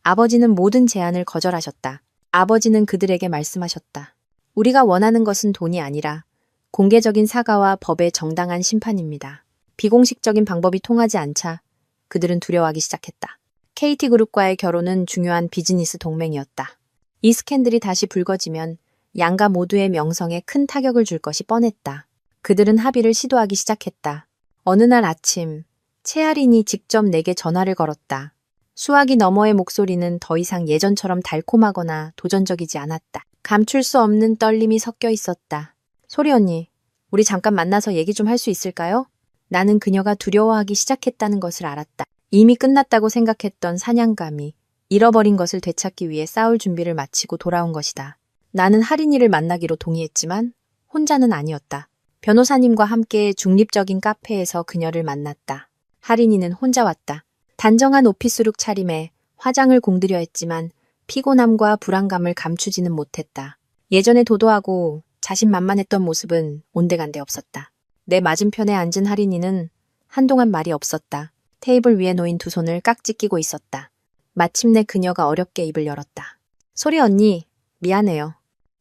아버지는 모든 제안을 거절하셨다. 아버지는 그들에게 말씀하셨다. 우리가 원하는 것은 돈이 아니라 공개적인 사과와 법의 정당한 심판입니다. 비공식적인 방법이 통하지 않자 그들은 두려워하기 시작했다. KT그룹과의 결혼은 중요한 비즈니스 동맹이었다. 이 스캔들이 다시 불거지면 양가 모두의 명성에 큰 타격을 줄 것이 뻔했다. 그들은 합의를 시도하기 시작했다. 어느 날 아침, 최아린이 직접 내게 전화를 걸었다. 수화기 너머의 목소리는 더 이상 예전처럼 달콤하거나 도전적이지 않았다. 감출 수 없는 떨림이 섞여 있었다. 소리 언니, 우리 잠깐 만나서 얘기 좀 할 수 있을까요? 나는 그녀가 두려워하기 시작했다는 것을 알았다. 이미 끝났다고 생각했던 사냥감이 잃어버린 것을 되찾기 위해 싸울 준비를 마치고 돌아온 것이다. 나는 할인이를 만나기로 동의했지만 혼자는 아니었다. 변호사님과 함께 중립적인 카페에서 그녀를 만났다. 할인이는 혼자 왔다. 단정한 오피스룩 차림에 화장을 공들여 했지만 피곤함과 불안감을 감추지는 못했다. 예전에 도도하고 자신만만했던 모습은 온데간데 없었다. 내 맞은편에 앉은 할인이는 한동안 말이 없었다. 테이블 위에 놓인 두 손을 깍지 끼고 있었다. 마침내 그녀가 어렵게 입을 열었다. 소리 언니, 미안해요.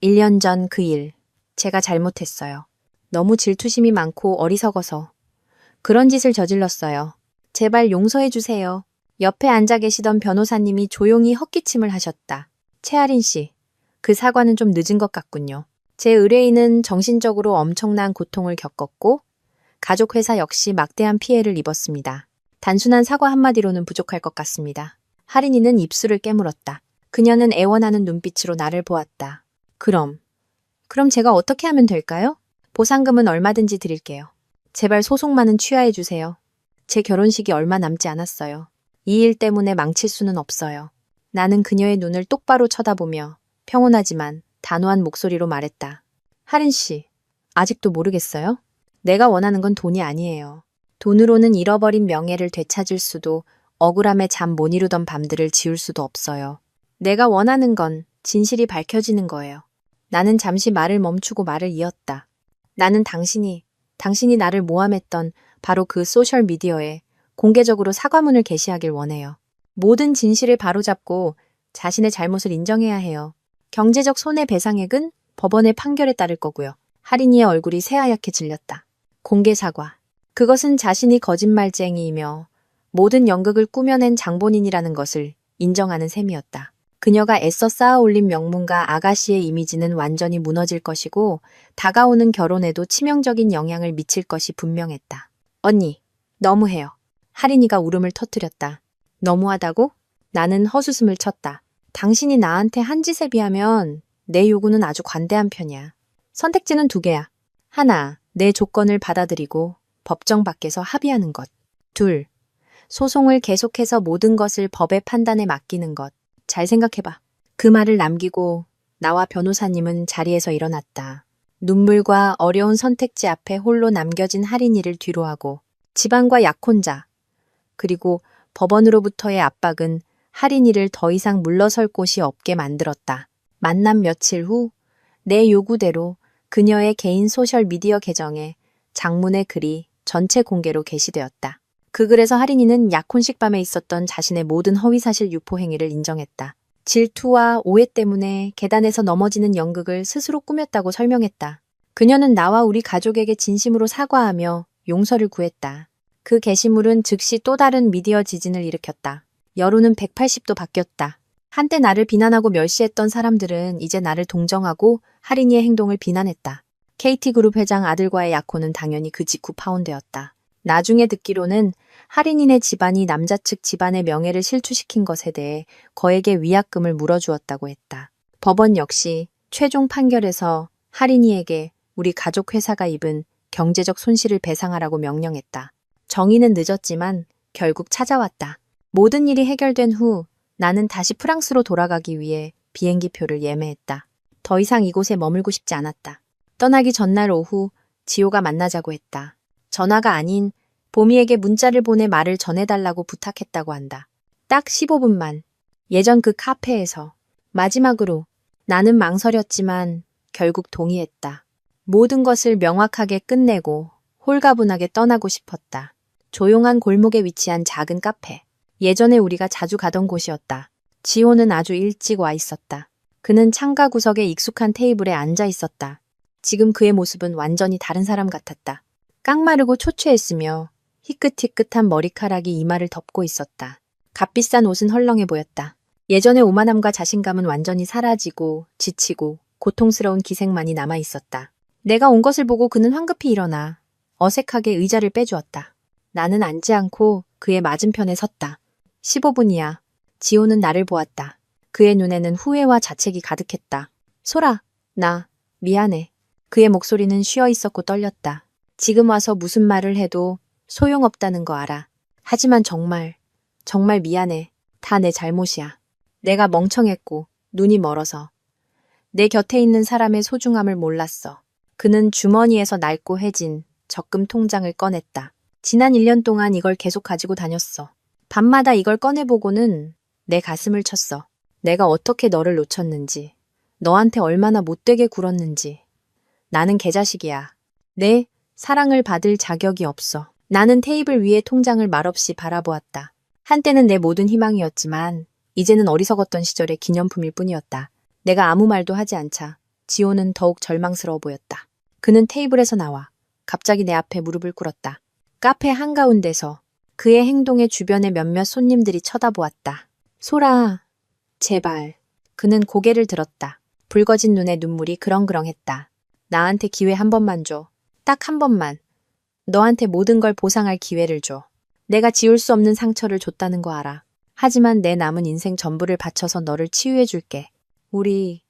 1년 전 그 일, 제가 잘못했어요. 너무 질투심이 많고 어리석어서 그런 짓을 저질렀어요. 제발 용서해 주세요. 옆에 앉아 계시던 변호사님이 조용히 헛기침을 하셨다. 최아린 씨, 그 사과는 좀 늦은 것 같군요. 제 의뢰인은 정신적으로 엄청난 고통을 겪었고 가족 회사 역시 막대한 피해를 입었습니다. 단순한 사과 한마디로는 부족할 것 같습니다. 할인이는 입술을 깨물었다. 그녀는 애원하는 눈빛으로 나를 보았다. 그럼 제가 어떻게 하면 될까요? 보상금은 얼마든지 드릴게요. 제발 소송만은 취하해 주세요. 제 결혼식이 얼마 남지 않았어요. 이 일 때문에 망칠 수는 없어요. 나는 그녀의 눈을 똑바로 쳐다보며 평온하지만 단호한 목소리로 말했다. 할인 씨, 아직도 모르겠어요? 내가 원하는 건 돈이 아니에요. 돈으로는 잃어버린 명예를 되찾을 수도 억울함에 잠 못 이루던 밤들을 지울 수도 없어요. 내가 원하는 건 진실이 밝혀지는 거예요. 나는 잠시 말을 멈추고 말을 이었다. 나는 당신이 나를 모함했던 바로 그 소셜미디어에 공개적으로 사과문을 게시하길 원해요. 모든 진실을 바로잡고 자신의 잘못을 인정해야 해요. 경제적 손해배상액은 법원의 판결에 따를 거고요. 할인이의 얼굴이 새하얗게 질렸다. 공개 사과. 그것은 자신이 거짓말쟁이이며 모든 연극을 꾸며낸 장본인이라는 것을 인정하는 셈이었다. 그녀가 애써 쌓아 올린 명문가 아가씨의 이미지는 완전히 무너질 것이고 다가오는 결혼에도 치명적인 영향을 미칠 것이 분명했다. 언니, 너무해요. 할인이가 울음을 터뜨렸다. 너무하다고? 나는 헛웃음을 쳤다. 당신이 나한테 한 짓에 비하면 내 요구는 아주 관대한 편이야. 선택지는 2개야. 하나, 내 조건을 받아들이고 법정 밖에서 합의하는 것. 2, 소송을 계속해서 모든 것을 법의 판단에 맡기는 것. 잘 생각해봐. 그 말을 남기고 나와 변호사님은 자리에서 일어났다. 눈물과 어려운 선택지 앞에 홀로 남겨진 할인이를 뒤로하고 집안과 약혼자 그리고 법원으로부터의 압박은 할인이를 더 이상 물러설 곳이 없게 만들었다. 만남 며칠 후 내 요구대로 그녀의 개인 소셜미디어 계정에 장문의 글이 전체 공개로 게시되었다. 그 글에서 할인이는 약혼식 밤에 있었던 자신의 모든 허위사실 유포 행위를 인정했다. 질투와 오해 때문에 계단에서 넘어지는 연극을 스스로 꾸몄다고 설명했다. 그녀는 나와 우리 가족에게 진심으로 사과하며 용서를 구했다. 그 게시물은 즉시 또 다른 미디어 지진을 일으켰다. 여론은 180도 바뀌었다. 한때 나를 비난하고 멸시했던 사람들은 이제 나를 동정하고 할인이의 행동을 비난했다. KT그룹 회장 아들과의 약혼은 당연히 그 직후 파혼되었다. 나중에 듣기로는 할인이네 집안이 남자 측 집안의 명예를 실추시킨 것에 대해 거액의 위약금을 물어주었다고 했다. 법원 역시 최종 판결에서 할인이에게 우리 가족 회사가 입은 경제적 손실을 배상하라고 명령했다. 정의는 늦었지만 결국 찾아왔다. 모든 일이 해결된 후 나는 다시 프랑스로 돌아가기 위해 비행기표를 예매했다. 더 이상 이곳에 머물고 싶지 않았다. 떠나기 전날 오후 지호가 만나자고 했다. 전화가 아닌 보미에게 문자를 보내 말을 전해달라고 부탁했다고 한다. 딱 15분만. 예전 그 카페에서. 마지막으로 나는 망설였지만 결국 동의했다. 모든 것을 명확하게 끝내고 홀가분하게 떠나고 싶었다. 조용한 골목에 위치한 작은 카페. 예전에 우리가 자주 가던 곳이었다. 지호는 아주 일찍 와 있었다. 그는 창가 구석에 익숙한 테이블에 앉아 있었다. 지금 그의 모습은 완전히 다른 사람 같았다. 깡마르고 초췌했으며 희끗희끗한 머리카락이 이마를 덮고 있었다. 값비싼 옷은 헐렁해 보였다. 예전의 오만함과 자신감은 완전히 사라지고 지치고 고통스러운 기색만이 남아 있었다. 내가 온 것을 보고 그는 황급히 일어나 어색하게 의자를 빼주었다. 나는 앉지 않고 그의 맞은편에 섰다. 15분이야. 지호는 나를 보았다. 그의 눈에는 후회와 자책이 가득했다. 소라, 나 미안해. 그의 목소리는 쉬어 있었고 떨렸다. 지금 와서 무슨 말을 해도 소용없다는 거 알아. 하지만 정말 미안해. 다 내 잘못이야. 내가 멍청했고 눈이 멀어서. 내 곁에 있는 사람의 소중함을 몰랐어. 그는 주머니에서 낡고 해진 적금 통장을 꺼냈다. 지난 1년 동안 이걸 계속 가지고 다녔어. 밤마다 이걸 꺼내보고는 내 가슴을 쳤어. 내가 어떻게 너를 놓쳤는지, 너한테 얼마나 못되게 굴었는지. 나는 개자식이야. 내 사랑을 받을 자격이 없어. 나는 테이블 위에 통장을 말없이 바라보았다. 한때는 내 모든 희망이었지만 이제는 어리석었던 시절의 기념품일 뿐이었다. 내가 아무 말도 하지 않자 지호는 더욱 절망스러워 보였다. 그는 테이블에서 나와 갑자기 내 앞에 무릎을 꿇었다. 카페 한가운데서 그의 행동에 주변의 몇몇 손님들이 쳐다보았다. 소라, 제발. 그는 고개를 들었다. 붉어진 눈에 눈물이 그렁그렁했다. 나한테 기회 한 번만 줘. 딱 한 번만. 너한테 모든 걸 보상할 기회를 줘. 내가 지울 수 없는 상처를 줬다는 거 알아. 하지만 내 남은 인생 전부를 바쳐서 너를 치유해 줄게. 우리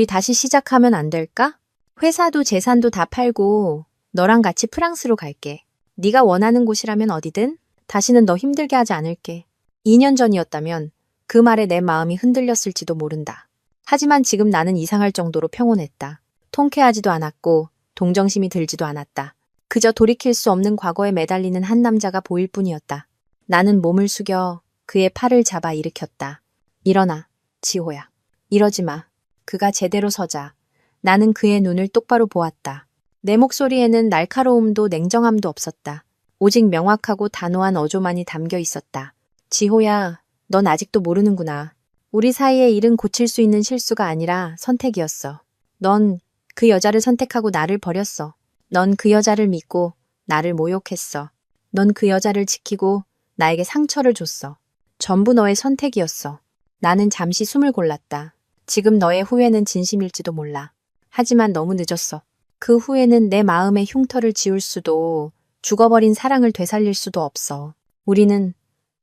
다시 시작하면 안 될까? 회사도 재산도 다 팔고 너랑 같이 프랑스로 갈게. 네가 원하는 곳이라면 어디든 다시는 너 힘들게 하지 않을게. 2년 전이었다면 그 말에 내 마음이 흔들렸을지도 모른다. 하지만 지금 나는 이상할 정도로 평온했다. 통쾌하지도 않았고 동정심이 들지도 않았다. 그저 돌이킬 수 없는 과거에 매달리는 한 남자가 보일 뿐이었다. 나는 몸을 숙여 그의 팔을 잡아 일으켰다. 일어나, 지호야. 이러지 마. 그가 제대로 서자. 나는 그의 눈을 똑바로 보았다. 내 목소리에는 날카로움도 냉정함도 없었다. 오직 명확하고 단호한 어조만이 담겨 있었다. 지호야, 넌 아직도 모르는구나. 우리 사이의 일은 고칠 수 있는 실수가 아니라 선택이었어. 넌 그 여자를 선택하고 나를 버렸어. 넌 그 여자를 믿고 나를 모욕했어. 넌 그 여자를 지키고 나에게 상처를 줬어. 전부 너의 선택이었어. 나는 잠시 숨을 골랐다. 지금 너의 후회는 진심일지도 몰라. 하지만 너무 늦었어. 그 후회는 내 마음의 흉터를 지울 수도 죽어버린 사랑을 되살릴 수도 없어. 우리는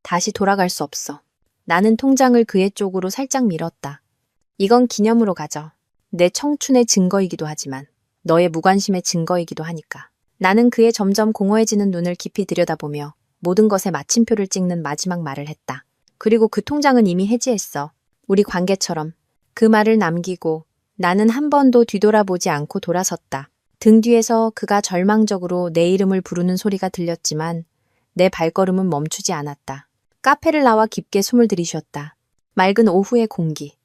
다시 돌아갈 수 없어. 나는 통장을 그의 쪽으로 살짝 밀었다. 이건 기념으로 가져. 내 청춘의 증거이기도 하지만 너의 무관심의 증거이기도 하니까. 나는 그의 점점 공허해지는 눈을 깊이 들여다보며 모든 것에 마침표를 찍는 마지막 말을 했다. 그리고 그 통장은 이미 해지했어. 우리 관계처럼. 그 말을 남기고 나는 한 번도 뒤돌아보지 않고 돌아섰다. 등 뒤에서 그가 절망적으로 내 이름을 부르는 소리가 들렸지만 내 발걸음은 멈추지 않았다. 카페를 나와 깊게 숨을 들이쉬었다. 맑은 오후의 공기.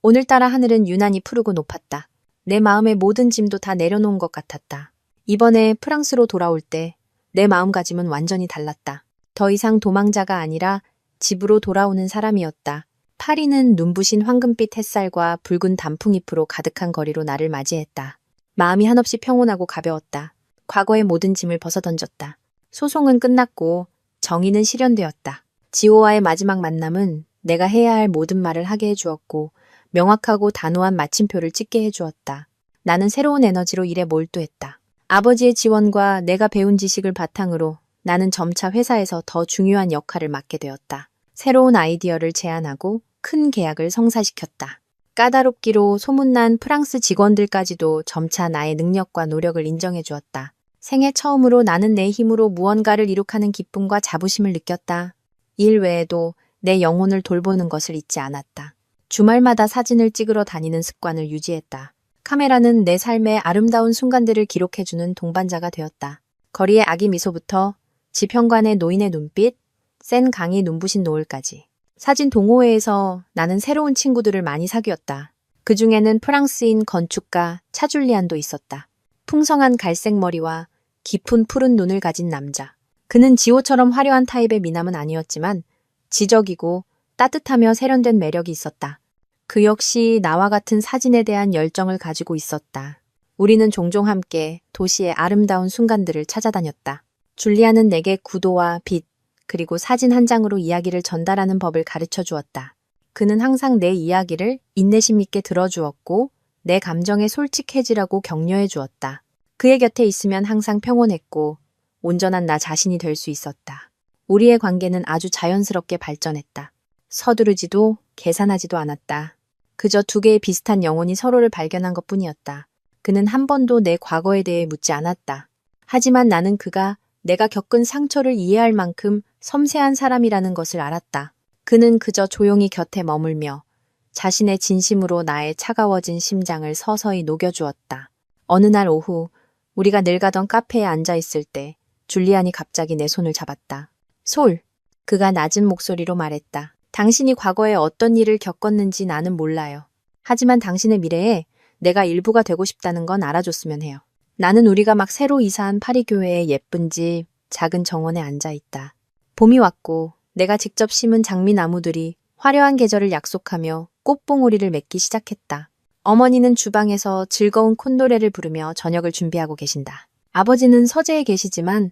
오늘따라 하늘은 유난히 푸르고 높았다. 내 마음의 모든 짐도 다 내려놓은 것 같았다. 이번에 프랑스로 돌아올 때 내 마음가짐은 완전히 달랐다. 더 이상 도망자가 아니라 집으로 돌아오는 사람이었다. 파리는 눈부신 황금빛 햇살과 붉은 단풍잎으로 가득한 거리로 나를 맞이했다. 마음이 한없이 평온하고 가벼웠다. 과거의 모든 짐을 벗어던졌다. 소송은 끝났고 정의는 실현되었다. 지호와의 마지막 만남은 내가 해야 할 모든 말을 하게 해주었고 명확하고 단호한 마침표를 찍게 해주었다. 나는 새로운 에너지로 일에 몰두했다. 아버지의 지원과 내가 배운 지식을 바탕으로 나는 점차 회사에서 더 중요한 역할을 맡게 되었다. 새로운 아이디어를 제안하고 큰 계약을 성사시켰다. 까다롭기로 소문난 프랑스 직원들까지도 점차 나의 능력과 노력을 인정해 주었다. 생애 처음으로 나는 내 힘으로 무언가를 이룩하는 기쁨과 자부심을 느꼈다. 일 외에도 내 영혼을 돌보는 것을 잊지 않았다. 주말마다 사진을 찍으러 다니는 습관을 유지했다. 카메라는 내 삶의 아름다운 순간들을 기록해주는 동반자가 되었다. 거리의 아기 미소부터 지평관의 노인의 눈빛, 센 강이 눈부신 노을까지. 사진 동호회에서 나는 새로운 친구들을 많이 사귀었다. 그 중에는 프랑스인 건축가 차줄리안도 있었다. 풍성한 갈색 머리와 깊은 푸른 눈을 가진 남자. 그는 지호처럼 화려한 타입의 미남은 아니었지만 지적이고 따뜻하며 세련된 매력이 있었다. 그 역시 나와 같은 사진에 대한 열정을 가지고 있었다. 우리는 종종 함께 도시의 아름다운 순간들을 찾아다녔다. 줄리아는 내게 구도와 빛, 그리고 사진 한 장으로 이야기를 전달하는 법을 가르쳐 주었다. 그는 항상 내 이야기를 인내심 있게 들어주었고 내 감정에 솔직해지라고 격려해 주었다. 그의 곁에 있으면 항상 평온했고 온전한 나 자신이 될 수 있었다. 우리의 관계는 아주 자연스럽게 발전했다. 서두르지도 계산하지도 않았다. 그저 두 개의 비슷한 영혼이 서로를 발견한 것뿐이었다. 그는 한 번도 내 과거에 대해 묻지 않았다. 하지만 나는 그가 내가 겪은 상처를 이해할 만큼 섬세한 사람이라는 것을 알았다. 그는 그저 조용히 곁에 머물며 자신의 진심으로 나의 차가워진 심장을 서서히 녹여주었다. 어느 날 오후 우리가 늘 가던 카페에 앉아 있을 때 줄리안이 갑자기 내 손을 잡았다. 솔, 그가 낮은 목소리로 말했다. 당신이 과거에 어떤 일을 겪었는지 나는 몰라요. 하지만 당신의 미래에 내가 일부가 되고 싶다는 건 알아줬으면 해요. 나는 우리가 막 새로 이사한 파리교회의 예쁜 집, 작은 정원에 앉아 있다. 봄이 왔고 내가 직접 심은 장미나무들이 화려한 계절을 약속하며 꽃봉오리를 맺기 시작했다. 어머니는 주방에서 즐거운 콧노래를 부르며 저녁을 준비하고 계신다. 아버지는 서재에 계시지만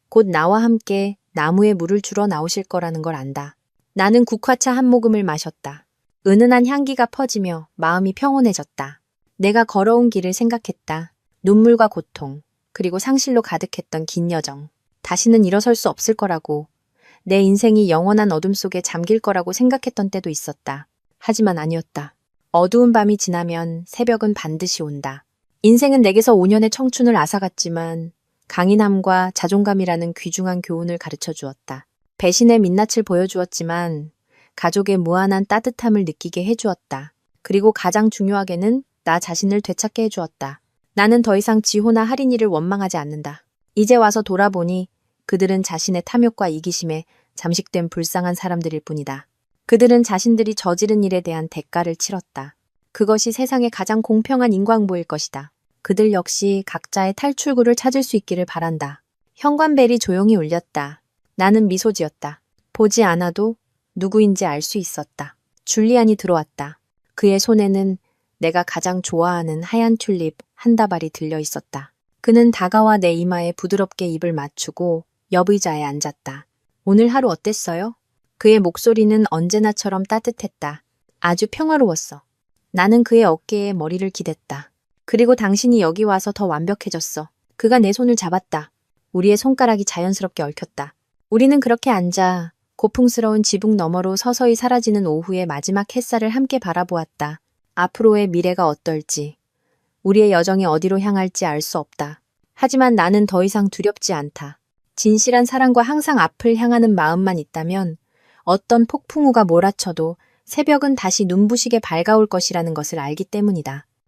곧 나와 함께 나무에 물을 주러 나오실 거라는 걸 안다. 나는 국화차 한 모금을 마셨다. 은은한 향기가 퍼지며 마음이 평온해졌다. 내가 걸어온 길을 생각했다. 눈물과 고통, 그리고 상실로 가득했던 긴 여정. 다시는 일어설 수 없을 거라고, 내 인생이 영원한 어둠 속에 잠길 거라고 생각했던 때도 있었다. 하지만 아니었다. 어두운 밤이 지나면 새벽은 반드시 온다. 인생은 내게서 5년의 청춘을 앗아갔지만 강인함과 자존감이라는 귀중한 교훈을 가르쳐 주었다. 배신의 민낯을 보여주었지만 가족의 무한한 따뜻함을 느끼게 해주었다. 그리고 가장 중요하게는 나 자신을 되찾게 해주었다. 나는 더 이상 지호나 할인이를 원망하지 않는다. 이제 와서 돌아보니 그들은 자신의 탐욕과 이기심에 잠식된 불쌍한 사람들일 뿐이다. 그들은 자신들이 저지른 일에 대한 대가를 치렀다. 그것이 세상의 가장 공평한 인광보일 것이다. 그들 역시 각자의 탈출구를 찾을 수 있기를 바란다. 현관벨이 조용히 울렸다. 나는 미소 지었다. 보지 않아도 누구인지 알 수 있었다. 줄리안이 들어왔다. 그의 손에는 내가 가장 좋아하는 하얀 튤립 한 다발이 들려 있었다. 그는 다가와 내 이마에 부드럽게 입을 맞추고 옆 의자에 앉았다. 오늘 하루 어땠어요? 그의 목소리는 언제나처럼 따뜻했다. 아주 평화로웠어. 나는 그의 어깨에 머리를 기댔다. 그리고 당신이 여기 와서 더 완벽해졌어. 그가 내 손을 잡았다. 우리의 손가락이 자연스럽게 얽혔다. 우리는 그렇게 앉아 고풍스러운 지붕 너머로 서서히 사라지는 오후의 마지막 햇살을 함께 바라보았다. 앞으로의 미래가 어떨지, 우리의 여정이 어디로 향할지 알 수 없다. 하지만 나는 더 이상 두렵지 않다. 진실한 사랑과 항상 앞을 향하는 마음만 있다면 어떤 폭풍우가 몰아쳐도 새벽은 다시 눈부시게 밝아올 것이라는 것을 알기 때문이다.